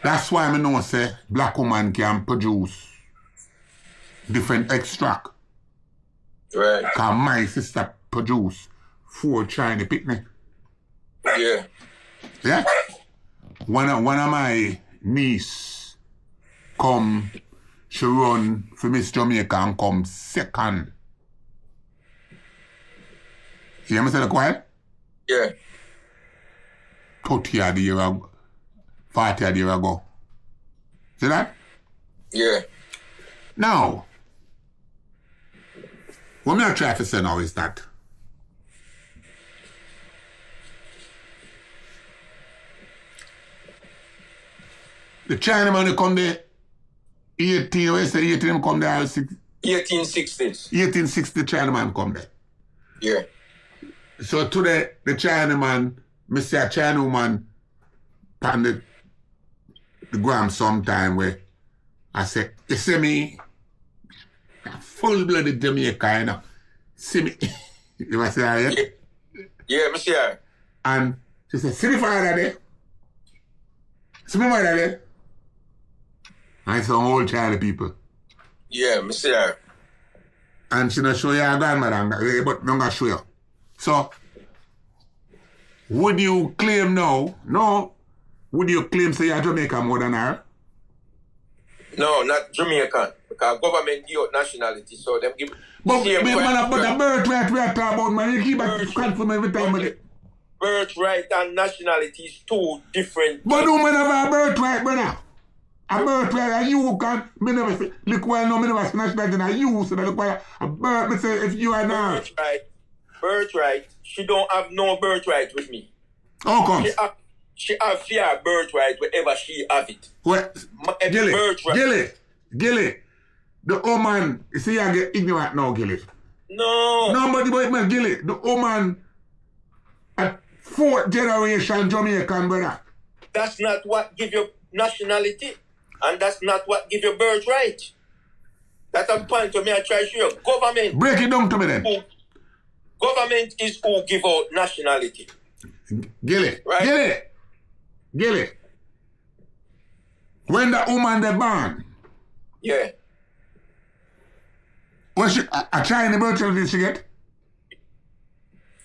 That's why I know say black woman can produce different extract. Right. Because my sister produce 4 Chinese picnic. Yeah. Yeah? One of my niece come, she run for Miss Jamaica and come second. You hear me say that quiet? Yeah. 30 odd year ago, 40 odd year ago. See that? Yeah. Now, what I'm trying to say now is that the Chinaman come there 18, we say 18 come there 1860s. 1860 Chinaman come there. Yeah. So today, the Chinaman, me see a China woman on the gram sometime where I say, you see me? Full-blooded Jamaica, you know. See me? You must say, yeah? Yeah, me see her. And she said, see me father there? See my mother there? And some old child people. Yeah, me see her. And she not show you her grandmother, but don't gonna show you. So, would you claim now? No. Would you claim say you're Jamaican more than her? No, not Jamaican. Because government give out nationality, so them give. But same man, right. but the birthright we are talking about, man, you keep confirm every time. Okay. Birthright and nationality is two different. But no man have a birthright, brother. A birthright, and you can, me never say, look well, no, me never say nationality, and you so that look well, a birth, me say, if you are now. Birthright, she don't have no birthright with me. How come? She have fear birthright wherever she have it. Well, Gilly, birthright. Gilly, the old man, you see, I get ignorant now, Gilly. No. Nobody but Gilly, the old man, a fourth generation Jamaican, brother. That's not what give you nationality, and that's not what give you birthright. That's a point to me. I try to show you. Government. Break it down to me then. Government is who give out nationality. Gilly, right? Gilly. When the woman they born, yeah. When she a China birth certificate she get?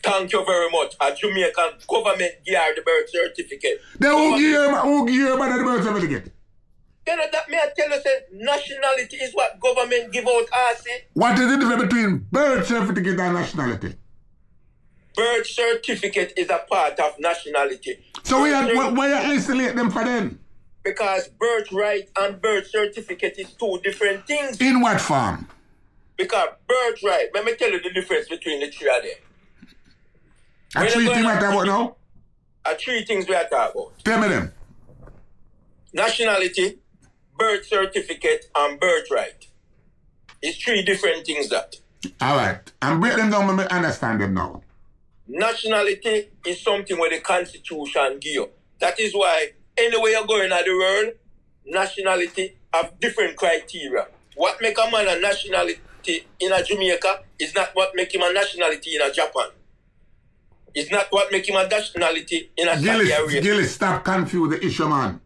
Thank you very much. A Jamaican government give her the birth certificate. Then who give her about the birth certificate? You know that me I tell you say nationality is what government give out us. What is the difference between birth certificate and nationality? Birth certificate is a part of nationality. So why you isolate them for them? Because birthright and birth certificate is two different things. In what form? Because birthright, let me tell you the difference between the three of them. A three things we are talking about now? Three things we are talking about. Tell me them. Nationality, birth certificate, and birthright. It's three different things that. Alright. And break them down, let me understand them now. Nationality is something where the Constitution give you. That is why anywhere you go in the world, nationality have different criteria. What make a man a nationality in a Jamaica is not what make him a nationality in a Japan. It's not what make him a nationality in a Saudi Arabia. Gilly, stop confuse the issue, man.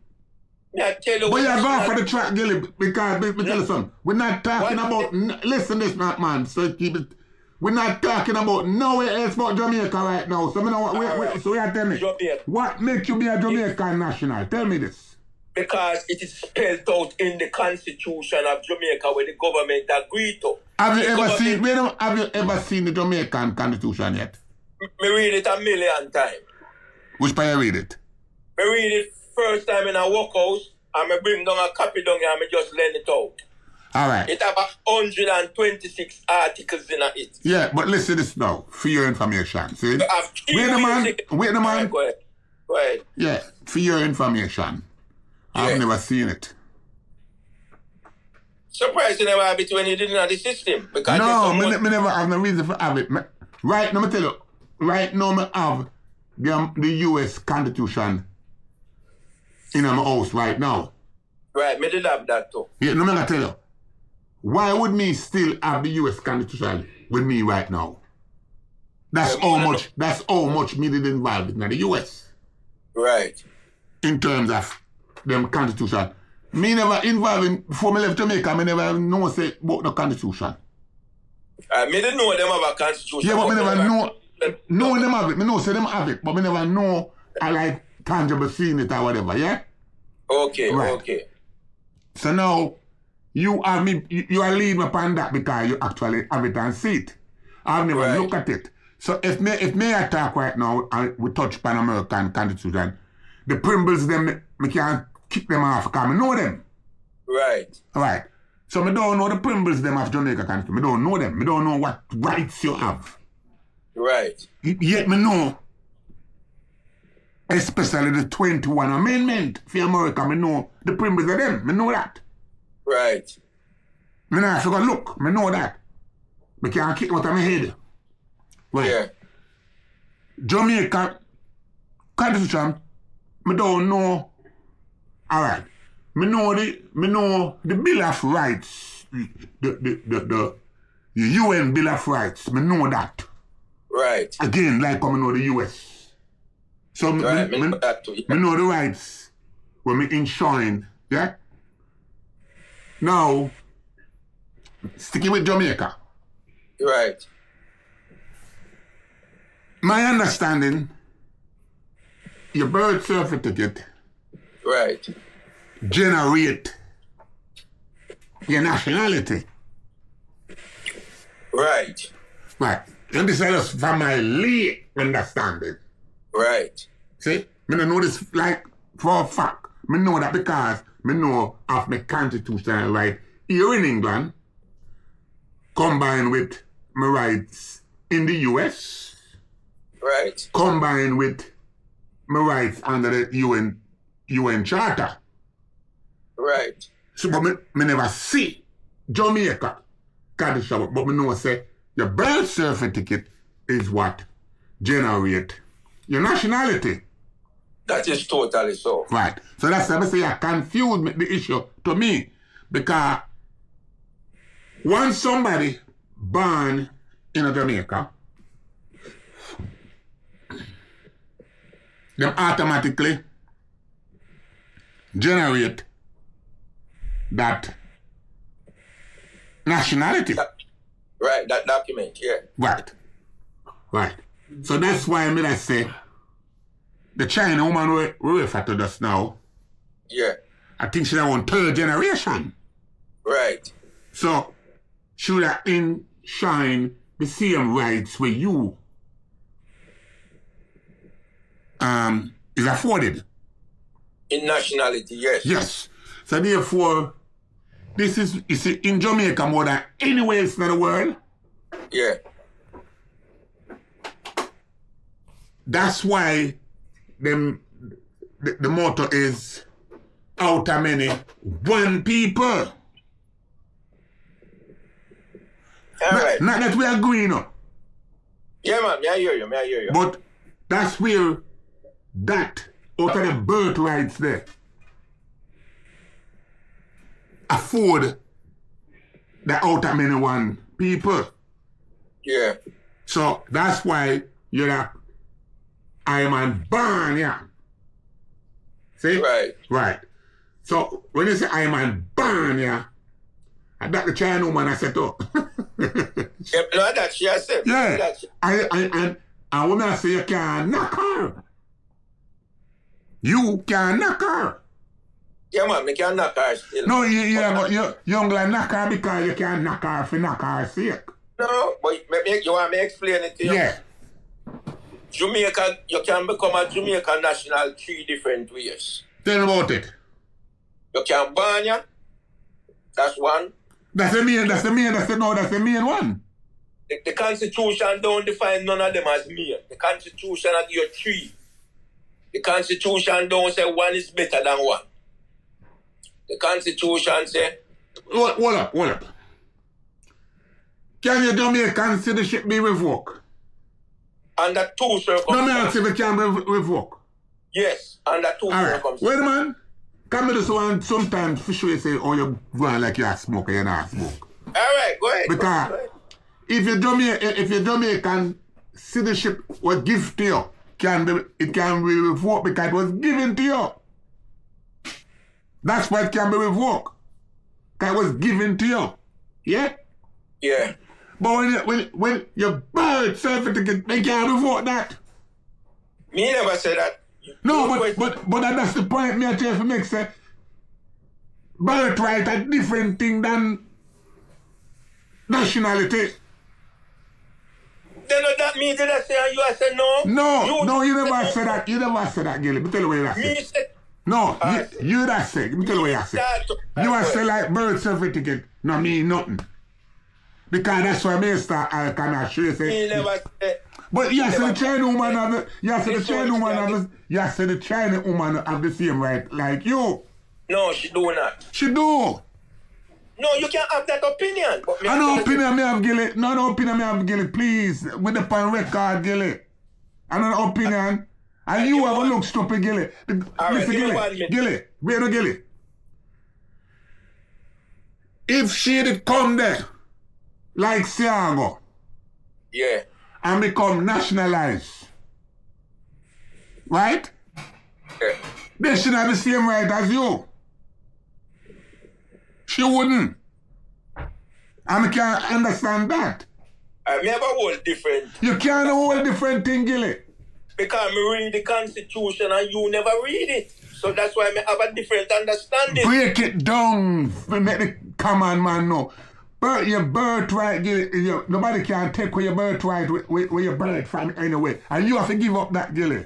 I tell you but you're going for the track, Gilly, because let me tell you something. We're not talking about listen this man, so keep it. We're not talking about nowhere else but Jamaica right now. So so you tell me, Jamaica. What makes you be a Jamaican national? Tell me this. Because it is spelled out in the Constitution of Jamaica where the government agreed to. Have you ever seen the Jamaican Constitution yet? Me read it a million times. Which part you read it? Me read it first time in a workhouse and me bring down a copy down here and me just learn it out. Alright. It have 126 articles in it. Yeah, but listen this now, for your information. See? Wait a man. Go ahead. Yeah, for your information. Yeah. I've never seen it. Surprised you never have it when you didn't have the system. Because no, me never have no reason for have it. Right now, me tell you. Right now, me have the US Constitution in my house right now. Right, me did have that too. Yeah, no, me gonna tell you. Why would me still have the US Constitution with me right now? That's how much me did involved in the US. Right. In terms of them Constitution. Me never involved in, before me left Jamaica, me never know say about the Constitution. Me didn't know them have a Constitution. Yeah, but me never know them have it. Me know say them have it, but me never know I like tangible seeing it or whatever, yeah? Okay, right. Okay. So now, you are leading me upon that because you actually have it and see it. I've never looked at it. So if me attack right now and we touch upon American Constitution, the Primbles them, me can't kick them off because I know them. Right. Right. So I don't know the Primbles them of Jamaica Constitution. I don't know them. I don't know what rights you have. Right. Yet me know, especially the 21 Amendment for America, I know the Primbles of them. I know that. Right. Me not have to go look. Me know that. Me can't keep out of my head. Right. Yeah. Jamaica Constitution, me don't know. Alright. Me know the Bill of Rights. The UN Bill of Rights. Me know that. Right. Again, like I know the US. So Right, me know that too. me know the rights when me enshrined. Yeah? Now, sticking with Jamaica. Right. My understanding, your birth certificate Right. generate your nationality. Right. Right. And this is just from my late understanding. Right. See? Me don't know this like for a fact. Me know that because me know of my constitutional right here in England combined with my rights in the US. Right. Combined with my rights under the UN Charter. Right. So, but me never see Jamaica condition, but me know say your birth certificate is what generate your nationality. That is totally so. Right. So that's why I say I confused the issue to me because once somebody born in Jamaica, them automatically generate that nationality. Right, that document, yeah. Right. Right. So that's why I say the China woman we refer to just now, Yeah. I think she's on third generation. Right. So should I enshrine the same rights where you is afforded? In nationality, yes. Yes. So therefore, this is in Jamaica more than anywhere else in the world. Yeah. That's why the motto is out of many, one people. All right. Not that we agree, no. Yeah, man, I hear you. But that's where that out of the birthrights there afford the out of many one people. Yeah. So that's why you're like, I am on born, yeah. See? Right. Right. So when you say I am on born, yeah, and that the China woman I said, oh. Yeah, no, that she has said. Yeah. That And when I say you can't knock her, you can't knock her. yeah, man, me can knock her still. No, you don't like knock her because you can't knock her for knock her sake. No, but you want me to explain it to you? Yeah. Jamaica, you can become a Jamaican national 3 different ways. Tell me about it. You can ban ya. That's one. That's the main one. The Constitution don't define none of them as main. The Constitution give you 3. The Constitution don't say one is better than one. The Constitution say... Hold up. Can your Jamaican citizenship be revoked? Under 2 circumstances. No, me ask if it can be revoked. Yes, under 2 Alright. circumstances. Wait a man. Come to this one sometimes for sure you say, oh, you're going like you're a smoker, you're not a smoke. Alright, go ahead. Because go ahead. if your Jamaican citizenship was given to you, it can be revoked because it was given to you. That's why it can be revoked. Because it was given to you. Yeah? Yeah. But when your birth certificate, they can't revoke that. Me never said that. No, but that's the point me I tell you to make say birthright a different thing than nationality. Then that means did I say and you I said no? No, you never said that. You never said that, Gilly. Me tell you what you Me said. said No, you that said. Me tell you what you said. You are say like birth certificate, no mean nothing. Because that's why me start I can show you me say. never said. But you say the China woman have the same right like you. No, she do not. She do. No, you can't have that opinion. But I no opinion me have, Gilly. No opinion me have, Gilly. Please, with the pan record, Gilly. I no opinion. And you have a look stupid, Gilly. Listen, Gilly. Wait, no, Gilly. If she did come there, like Siago, yeah, and become nationalized, right? Yeah. They should have the same right as you. She wouldn't. And I can't understand that. I have a whole different. You can't a whole different thing, Gilly. Because me read the Constitution and you never read it. So that's why I have a different understanding. Break it down. Make the common man know. Your birthright, Gilly, nobody can take away your birthright where your birth from anyway. And you have to give up that, Gilly.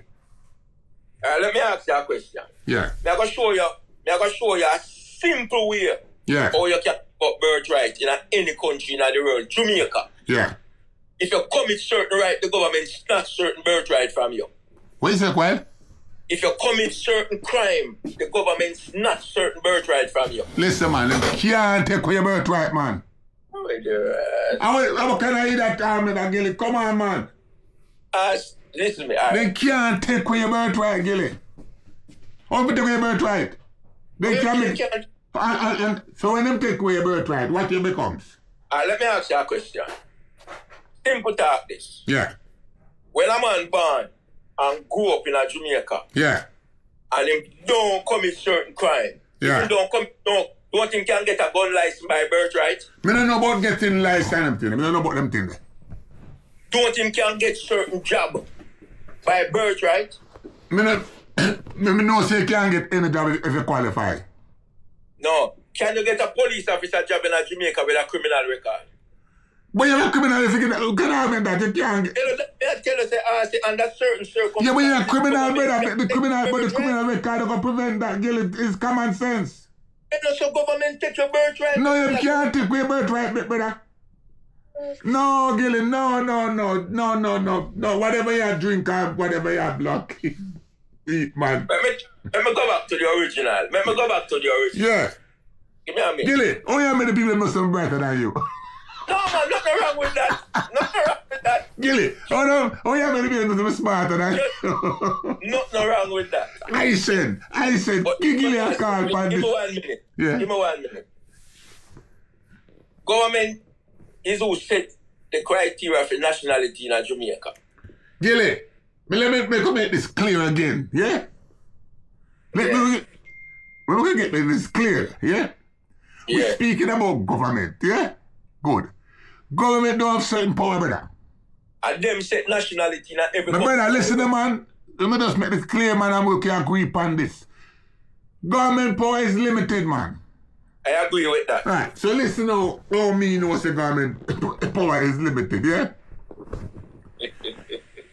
Let me ask you a question. Yeah. I'm going to show you a simple way. Yeah. How you can get birthright in any country in the world. Jamaica. Yeah. If you commit certain right, the government snatch certain birthright from you. What is that, what? If you commit certain crime, the government snatch certain birthright from you. Listen, man, they can't take away your birthright, man. How can I hear that time, Gilly? Come on, man. Listen to me. They can't take away your birthright, Gilly. How can they take away your birthright? They can't. And so when they take away your birthright, what you becomes? Let me ask you a question. Simple talk this. Yeah. When a man born and grew up in a Jamaica, yeah, and him don't commit certain crime, yeah, don't him can get a gun license by birthright? Me don't know about getting license and them. Me don't know about them things. Don't him can get certain job by birthright? Me know say you can't get any job if you qualify. No. Can you get a police officer job in a Jamaica with a criminal record? But you're a criminal if you get that you can't get. Tell us, say under certain circumstances. Yeah, but you're a criminal, brother. The criminal record don't prevent that, Gilly. It's common sense. So government take your birthright? No, you can't take your birthright, brother. No, Gilly, no. Whatever you drink or whatever you block, eat, man. Let me go back to the original. Yeah. Give me a minute. Gilly, only how many people know something brighter than you? No, man, nothing wrong with that. Gilly, only how many people know something smarter than you? Nothing wrong with that. I said, give Gilly a call. Give me 1 minute. Yeah. Give me 1 minute. Government is who set the criteria for nationality in Jamaica. Gilly, let me make this clear again, yeah? Let me get this clear, yeah? We're speaking about government, yeah? Good. Government don't have certain power, brother. And them set nationality in every country. Brother, listen, man. Let me just make this clear, man, and we can agree upon this. Government power is limited, man. I agree with that. Right, so listen now, how me know the government power is limited, yeah?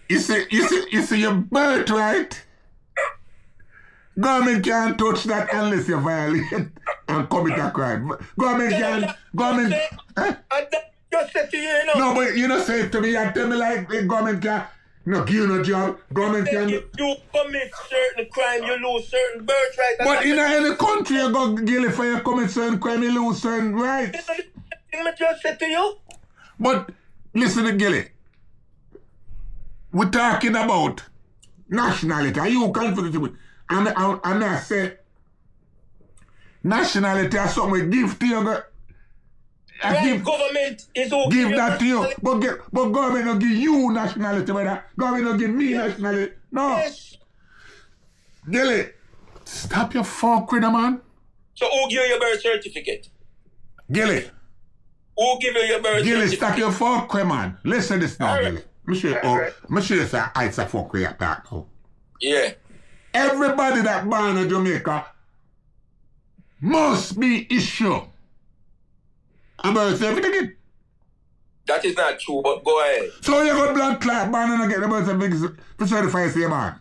You see your birthright? Government can't touch that unless you violate and commit a crime. Government just said to you, you know. No, but you don't say it to me. You tell me like the government can no give you no job. Government can. If you commit certain crime, you lose certain birthright. But in any country, you go guilty for you commit certain crime, you lose certain rights. I just said to you. But listen to Gilly. We're talking about nationality. Are you confident with? And I say nationality is something we give to you. Government is who give that to you. But government don't give you nationality, brother. Government don't give me nationality. No. Yes. Gilly, stop your fucking, man. So who give you your birth certificate? Gilly. Who give you your birth Gilly, certificate? stop your fucking, man. Listen to this now, All Gilly. I'm sure you say it's a fuck we are talking now. Yeah. Everybody that born in Jamaica must be issued a birth certificate. That is not true, but go ahead. So you got black clock born and get the birth certificate to certify say man.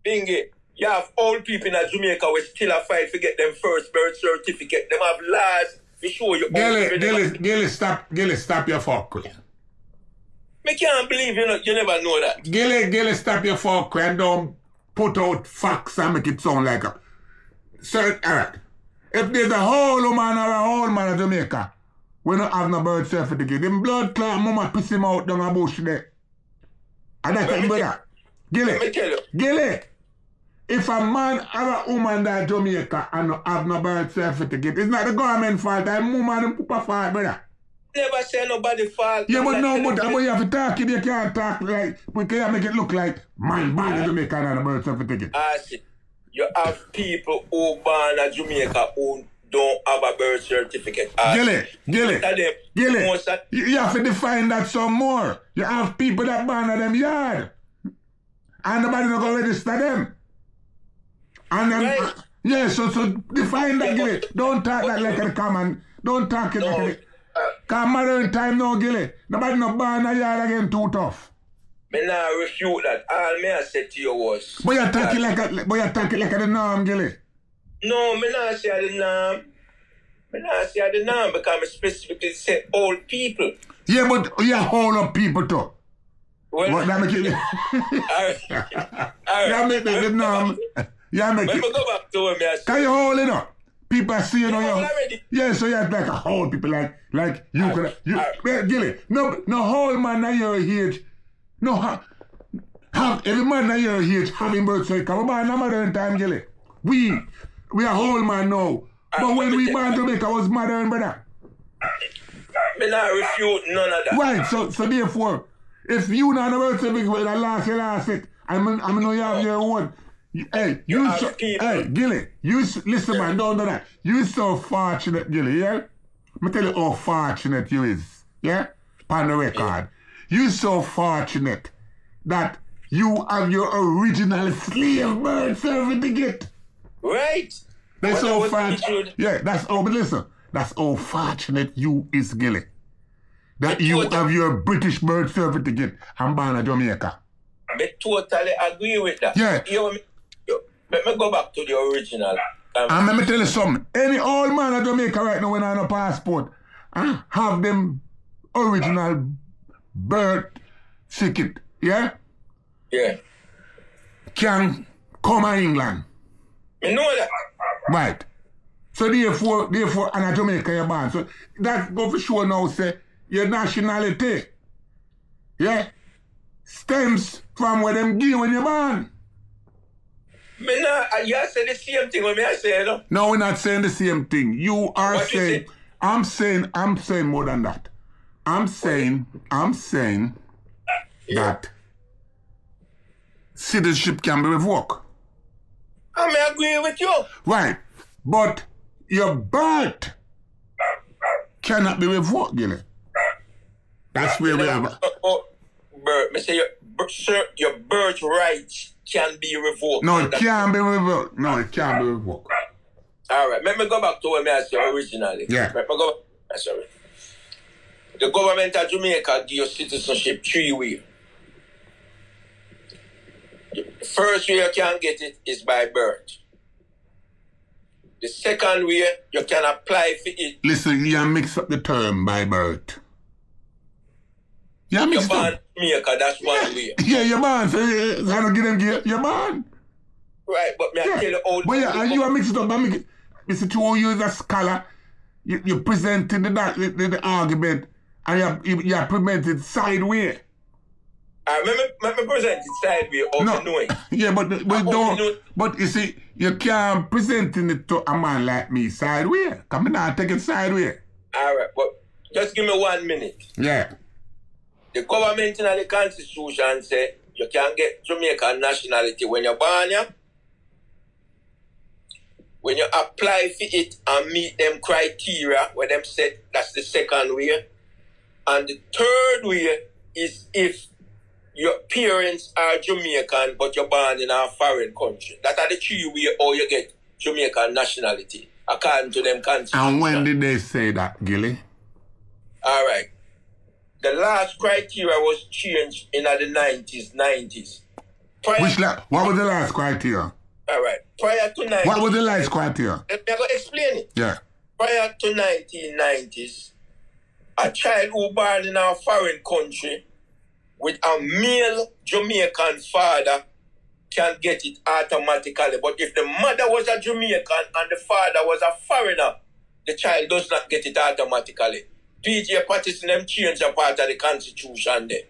Bingy, you have old people in Jamaica who still a fight to get them first birth certificate. Them have laws to show you. Gilly, stop your fuck with. I can't believe you never know that. Gilly, stop your fuck and don't put out facts and make it sound like a certain. Alright. If there's a whole woman or a whole man in Jamaica, we don't have no birth certificate. Them blood clot mama piss him out down a bush there. And that's a brother. Let me tell you. Gilly. If a man or a woman that Jamaica and not have no birth certificate, it's not the government fault. It's woman and papa fault, brother. Never say nobody fault. Yeah, but no, but you have to talk it, you can't talk like, we can't make it look like man born in Jamaica and a birth certificate. I see. You have people who born in Jamaica who don't have a birth certificate. Gilly, you have to define that some more. You have people that born in them yard. And nobody not going to register them. And then, right. Yeah, so define that, Gilly. Don't talk that like a common. Don't talk it like a... Because modern time now, Gilly. Nobody not born in a yard again too tough. Me nah refute that. All me I said to you was... But you talk it like the norm, Gilly. No, me not say the norm. Me not say the norm because I specifically said old people. Yeah, but you hold up people too. Well, what that make it? Alright. You make that the norm. You make Let me it. go back to what me I said. Can you hold it up? People are seeing on you. Already. Yeah, so you have like a whole people like you could yeah, Gilly. No whole man at your age. No have every man at your age having birth certificate. Come on, no modern time, Gilly. We are whole man now. But when we born Jamaica was modern, brother. Me not refute none of that. Right, so therefore, if you not have a birth certificate with a last it, I know you have your own. Hey, Gilly, listen, man, don't do that. You so fortunate, Gilly, yeah? Me tell you how fortunate you is, yeah? On the record. You so fortunate that you have your original slave birth certificate. Right. That's so fortunate. Yeah, but listen, that's how fortunate you is, Gilly. That you have your British birth certificate and born in Jamaica. I totally agree with that. Yeah. Let me go back to the original. And let me tell you something. Any old man in Jamaica right now when I have a passport have them original birth ticket, yeah? Yeah. Can come to England. You know that. Right. So therefore, in Jamaica you're born. So that go for sure now say your nationality, yeah, stems from where them give when you're born. Me nah, you say the same thing when me I say, you know? No, we're not saying the same thing. You are what saying, I'm saying more than that. I'm saying that citizenship can be revoked. I may agree with you. Right. But your birth cannot be revoked, Gilly. That's where we have... Me say your birthright can be revoked. No, it can't be revoked. All right, let me go back to what I said originally. Yeah. Let me go back. Sorry. The government of Jamaica give you citizenship 3 ways. The first way you can get it is by birth. The second way you can apply for it. Listen, you mix up the term by birth. You mix You're born up. in Jamaica, that's one way. Yeah, you're born. So I don't give them you're born. Right, but me I tell you how... But yeah, and you are mixing up. Mr. To you as a scholar, you're presenting the argument and you're presenting sideways. Let me present it sideways of No. knowing. Yeah, but you see, you can't presenting it to a man like me sideways. Come on now, take it sideways. All right, but just give me 1 minute. Yeah. The government in the constitution say you can get Jamaican nationality when you're born here. When you apply for it and meet them criteria, where them said that's the second way. And the third way is if your parents are Jamaican but you're born in a foreign country. That are the 3 ways how you get Jamaican nationality, according to them constitution. And when did they say that, Gilly? All right. The last criteria was changed in the 90s. What was the last criteria? All right. Prior to 90s. What was the last criteria? Let me explain it. Yeah. Prior to 1990s, a child who born in a foreign country with a male Jamaican father can get it automatically. But if the mother was a Jamaican and the father was a foreigner, the child does not get it automatically. PJ Patterson them change a part of the constitution there.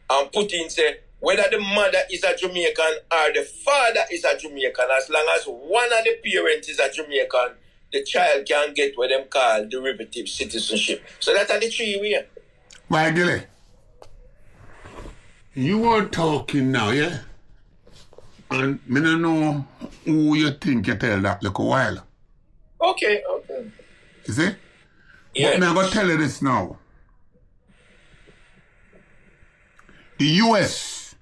And put in say, whether the mother is a Jamaican or the father is a Jamaican, as long as one of the parents is a Jamaican, the child can get what them call derivative citizenship. So that's the three way. Why, Gilly? You are talking now, yeah? And me don't know who you think you tell that like a while. Okay. You see? Yeah. But I'm going to tell you this now. The US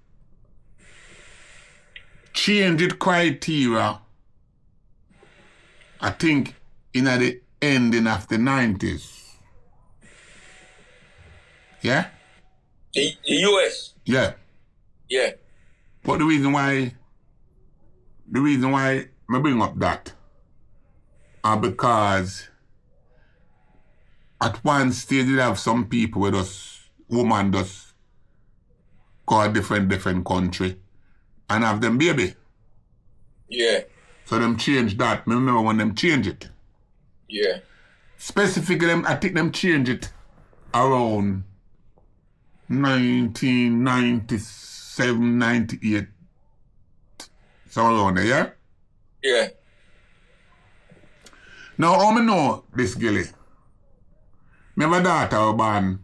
changed its criteria, I think, in the ending of the 90s. Yeah? The US. Yeah. Yeah. But the reason why I bring up that are because at one stage you have some people with us, woman does go a different country and have them baby. Yeah. So them change that. I remember when them change it. Yeah. Specifically, I think them change it around 1997, 98. Somewhere around there, yeah? Yeah. Now, how I know this, Gilly? Me have a daughter who born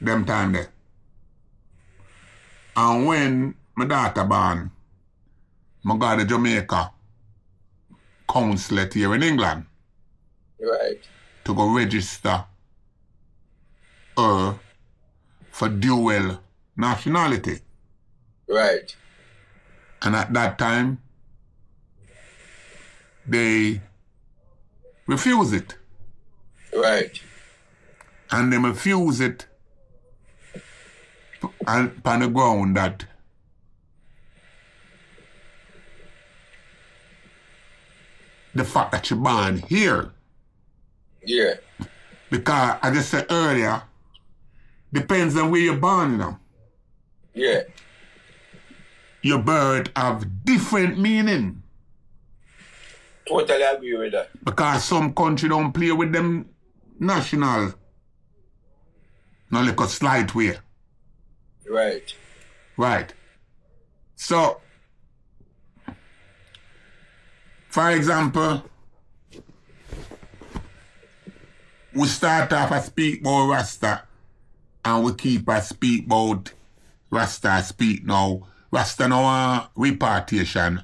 them time there. And when my daughter born, I got to Jamaica consulate here in England Right. to go register her for dual nationality. Right. And at that time, they refuse it. Right. And they refuse it on the ground that the fact that you're born here. Yeah. Because, as I said earlier, depends on where you're born, you know. Yeah. Your birth have different meaning. Totally agree with that. Because some country don't play with them national. Not like a slight way. Right. Right. So, for example, we start off a speak about Rasta and we keep a speak about Rasta speak now. Rasta no want repartition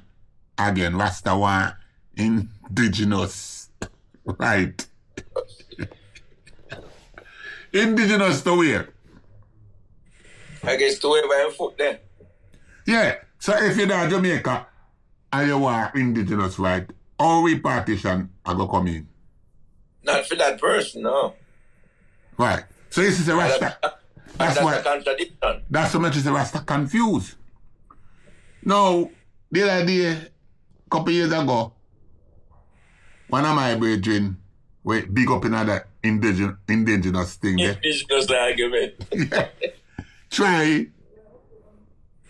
again. Rasta want Indigenous. Right. Indigenous to where? I guess to where by foot then. Yeah. So if you're in Jamaica and you want Indigenous, right, all repartition are going to come in. Not for that person, no. Right. So this is a Rasta. That's a why. contradiction. That's so much as a Rasta confused. Now, the other day, a couple years ago, one of my brethren were big up in that indigenous thing there. Indigenous argument. Yeah. Try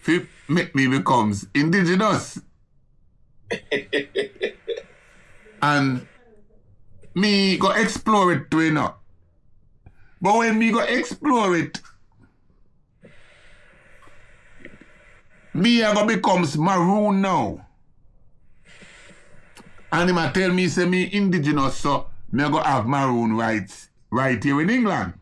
to make me becomes indigenous. And me go explore it too, you know. But when me go explore it, me a go becomes maroon now. And him a tell me say me indigenous, so me a go have maroon rights right here in England.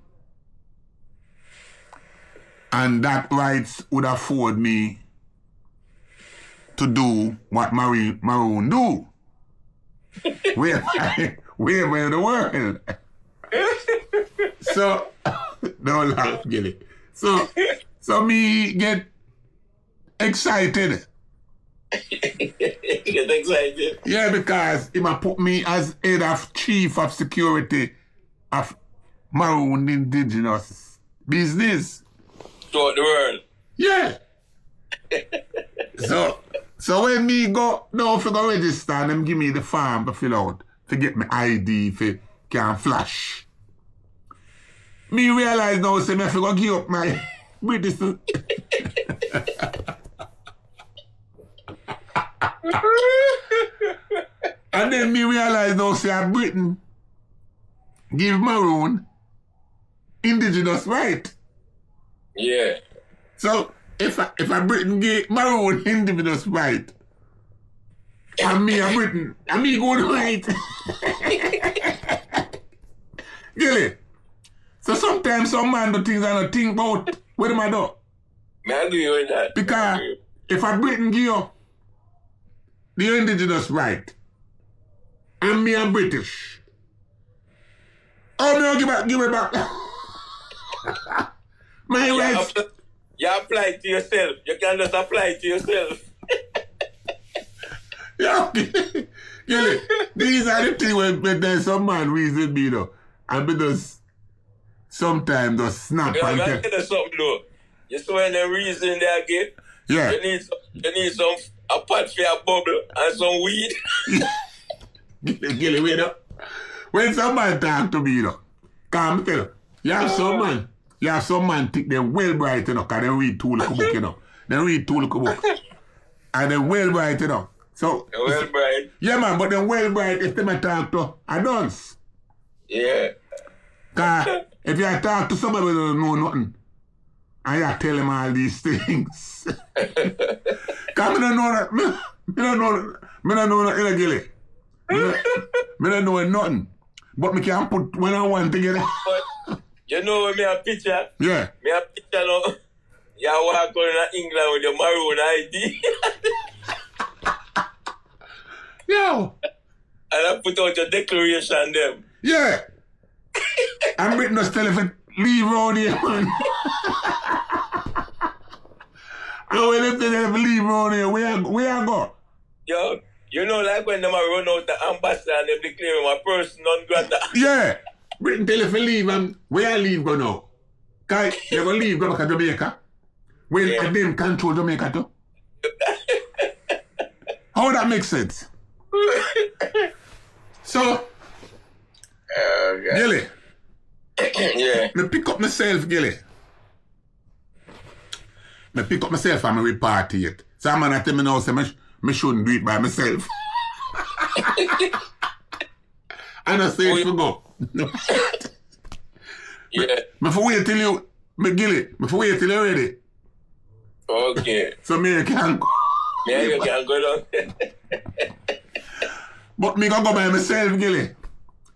And that rights would afford me to do what maroon do. Wherever in the world. So, don't laugh, Gilly. So me get excited. Get excited. Yeah, because he might put me as head of chief of security of Maroon Indigenous business. Throughout the world. Yeah. So when me go now for go register and them give me the form to fill out, to get my ID for can flash. Me realize now say me have to go give up my British. And then me realize now, say, Britain give Maroon Indigenous right. Yeah. So, if a Britain give Maroon Indigenous right, and me a Britain, and me good right. Gilly. So sometimes some man do things I don't think about what am I do. I agree with that. Because if a Britain give you the Indigenous right, and me a British, oh no, give it back. My rights. You apply it to yourself. You can just apply it to yourself. Yeah, Gilly, these are the things when there's some man reason me though. And me just sometimes just snap Yeah, and I tell you something though. You saw any reason there again? yeah. You need some a pot for your bubble and some weed. Gilly, wait up. When some man talk to me though, come tell you have some man think they're well bright, you know, because they read two little book, you know. They read two little book. And they're well bright, you know. So Well, Brian. yeah man, but they're well bright if they may talk to adults. Yeah. Because if you talk to somebody who don't know nothing, and you tell him all these things. Because I don't know that. I don't know that, Gilly. I don't know nothing. But I can put when I want together. But you know when me a picture? Yeah. Me a picture now. You walk on in England with your maroon ID. Yo. And I put out your declaration them. Yeah. I'm written us tell if it leave round here, man. And when if they leave round here, where I go? Yo, you know like when them a run out the ambassador and them declare my person non grata. Yeah. Britain tell if you leave and where I leave go now. Cause you're gonna leave go back to Jamaica. When I didn't control Jamaica too. How that makes sense? So Gilly. Yeah. Me pick up myself, Gilly. Me pick up myself and me reparty it. Some man tell me now say me shouldn't do it by myself. And I say it for go. Yeah. Me for wait till you, me Gilly, me for wait till you're ready. Okay. So me can go. Yeah, you can go down. But me can go by myself, Gilly.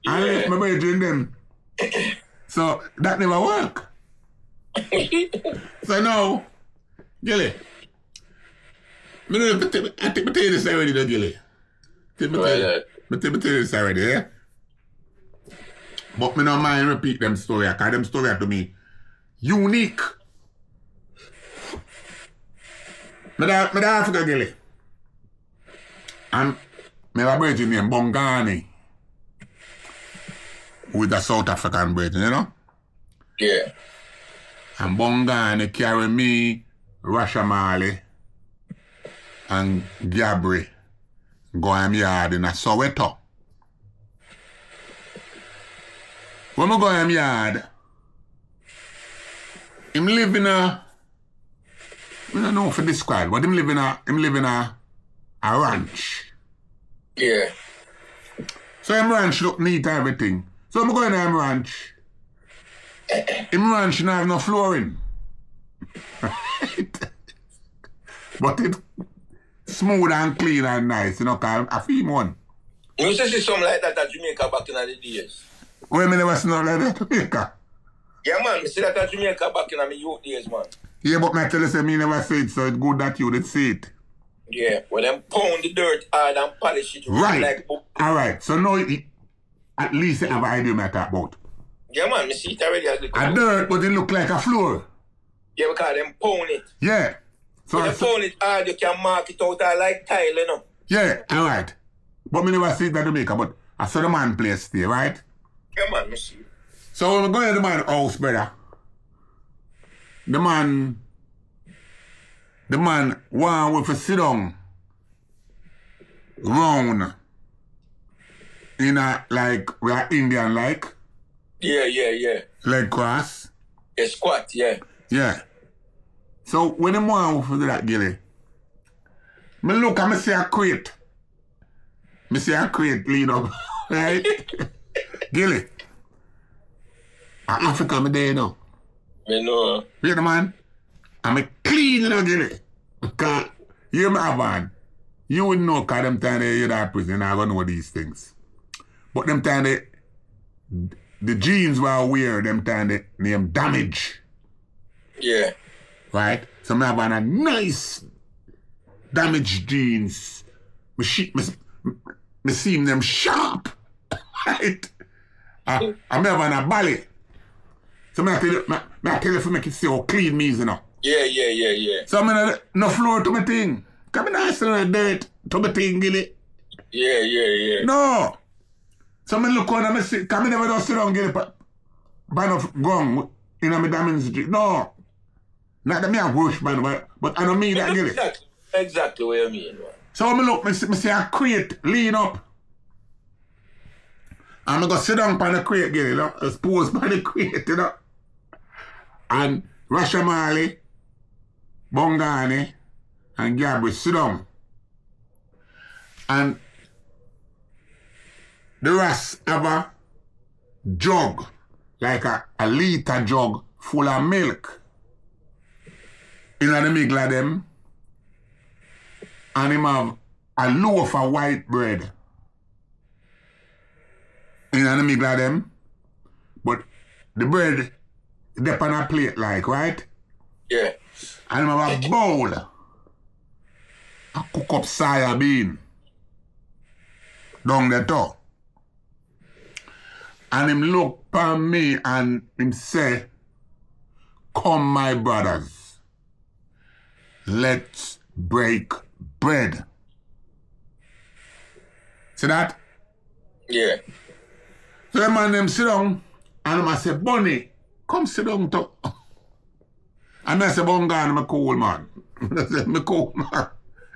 I Yeah. left my brethren them. So that never work. So now, Gilly, I take my tell this already though, Gilly. I take my tell this already, yeah? But me no mind repeat them story, because them story to me unique. Me da Africa, Gilly. And me have a brethren named Bongani, who is a South African brethren, you know? Yeah. And Bongani carry me, Rashamali, and Gabri go him yard in a Soweto. When I go him yard, him live in a, I don't know if I describe, but him live in a ranch. Yeah. So him ranch look neat and everything. So I'm going to him ranch. Him ranch don't have no flooring. But it smooth and clean and nice, you know, because I feel one. You used to see something like that at Jamaica back in the days. Well, I never see nothing like that, Jamaica. Yeah, man. I see that at Jamaica back in my youth days, man. Yeah, but I tell you, me never see it, so it's good that you did see it. Yeah. When them pound the dirt hard and polish it. Right. Like book. All right. So now, at least you have an idea what I talk about. Yeah, man. I see it already as the A dirt, but it look like a floor. Yeah, because them pound it. Yeah. So, When they pound it hard, you can mark it out like tile, you know. yeah, all right. But me never see it in Jamaica, but I saw the man place stay, right? Yeah, man. I see it. So when we go to the man house, brother, the man want with a sit down round in a, like, we are Indian, like Yeah. leg cross. A squat, yeah. Yeah. So when the man want to do that, Gilly, Me look and me say a crate. Me say a crate lean up. Right? Gilly. Africa me there now. Me know. You know, man? I'm a clean, you know, Gilly. Because you my man. You wouldn't know because them time you're that prison, I don't know these things. But them time the jeans were weird, them time they name damage. Yeah. Right? So I have a nice damaged jeans. Me seem them sharp. Right? I have a belly. So I tell you to make it see how clean me is, you know. Yeah. So I'm no floor to my thing. Come in nice and dirt to my thing, Gilly. Yeah. No. So I look on and I see, come in never sit down, Gilly, but of gong in my diamonds. No. Not that me a worship, man, but I don't mean that, Gilly. Exactly what you mean, man. So I look, I see a crate, lean up. And I go sit down on the crate, Gilly, you know, exposed by the crate, you know. And Rashamali, Bongani, and Gabri sit down. And the rest have a jug, like a liter jug full of milk. In the middle of them, and him have a loaf of white bread. In the middle of them, but the bread is on a plate like, right? Yeah. And him have a bowl. I cook up soya bean. Down the top. And him look at me and him say, "Come, my brothers, let's break bread." See that? Yeah. So the man them sit down and I say, "Bunny, come sit down too." And I say, "Bunga, I'm cool, man." I say, "Me cool, man.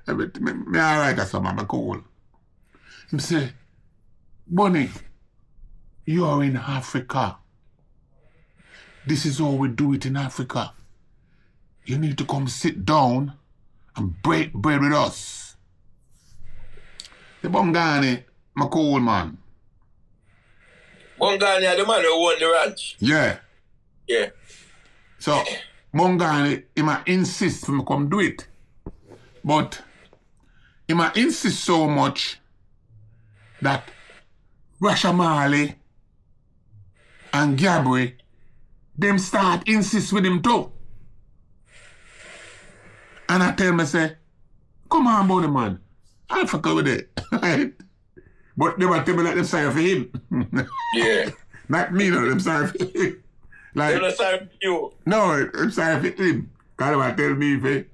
Me alright, I say, man, me cool." He say, "Bunny, you are in Africa. This is how we do it in Africa. You need to come sit down and break bread with us." The Bongani, my cool man. Bongani, the man who won the ranch. Yeah. Yeah. So, Bongani, he might insist for me come do it. But, he might insist so much that Rashamali and Gabri, them start insist with him too. And I tell me, say, "Come on, buddy, man. I'll fuck with it." Right? But they might tell me that they're sorry for him. Yeah. Not me, no, them sorry for him. Like, They're not sorry for you. no, I'm sorry for him. Because they might tell me if I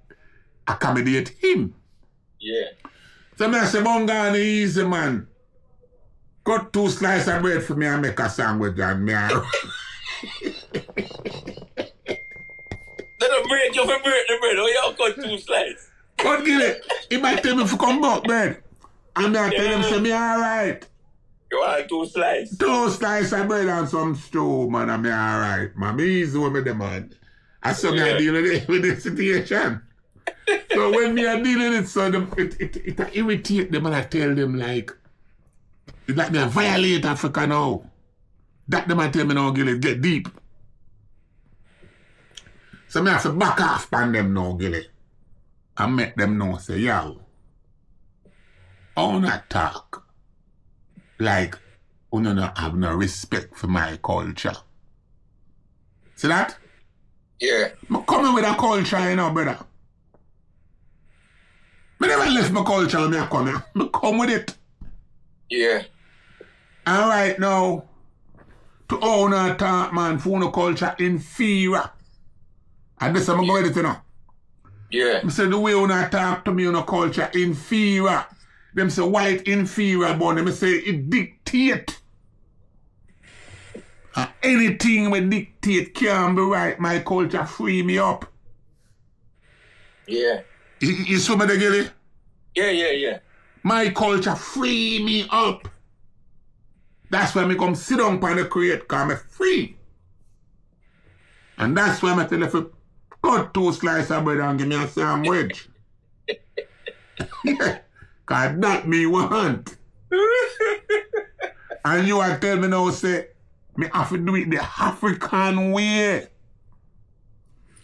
accommodate him. Yeah. So I say, "Bongani, easy, man. Cut 2 slices of bread for me and make a sandwich and me." They don't break you for break the bread. Oh, you cut 2 slices. But get it, he might tell me to come back, bread. And I tell him, say, "Me alright. You want 2 slices? 2 slices of bread and some stew, man, and me alright, man. Me easy with me, the man." I saw me I deal with the situation. So when me I deal with it, so it irritate them and I tell them like me I violate Africa now. That them I tell me now, Gilly, get deep. So me have to back off on them now, Gilly. And make them know, say, "Yo, I wanna talk like you don't have no respect for my culture." See that? Yeah. I'm coming with a culture, you know, brother. I never left my culture when I come here. I come with it. Yeah. And right now, to own a talk, man, for no culture inferior. And this I'm going with it, you know. Yeah. I say the way you talk to me on a culture inferior. Them say white inferior, but them say it dictate. And anything we dictate can be right. My culture free me up. Yeah. You saw me there, Gilly? Yeah. My culture free me up. That's why I come sit down on the crate, because I'm free. And that's why I tell you to cut 2 slices of bread and give me a sandwich. Yeah. Cause that me want. And you are tell me now, say, me have to do it the African way.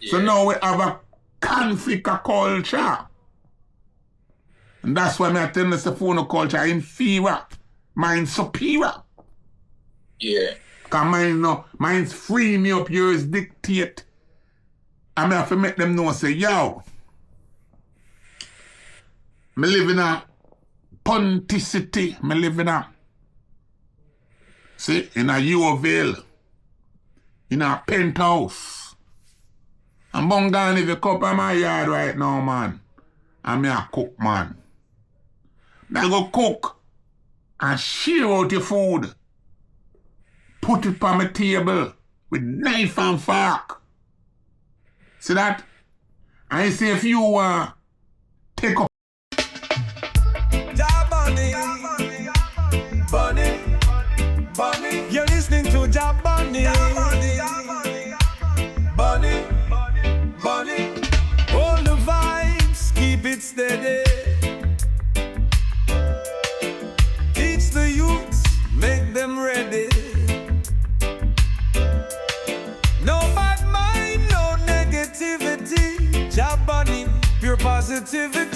Yeah. So now we have a conflict of culture. And that's why I tell you the phone culture inferior. Mine superior. Yeah. Cause mine's free me up, yours dictate. And I have to make them know, say, yo, me live in a ponticity, me live in a, see, in a U-Ville, in a penthouse. I'm going to leave a cup of my yard right now, man. And me a cook, man. I go cook and share out your food. Put it on my table with knife and fork. See that? I say if you take up. Bunny, you're listening to Jab Bunny. Bunny, all the vibes, keep it steady. Teach the youths, make them ready. No bad mind, no negativity. Jab Bunny, pure positivity.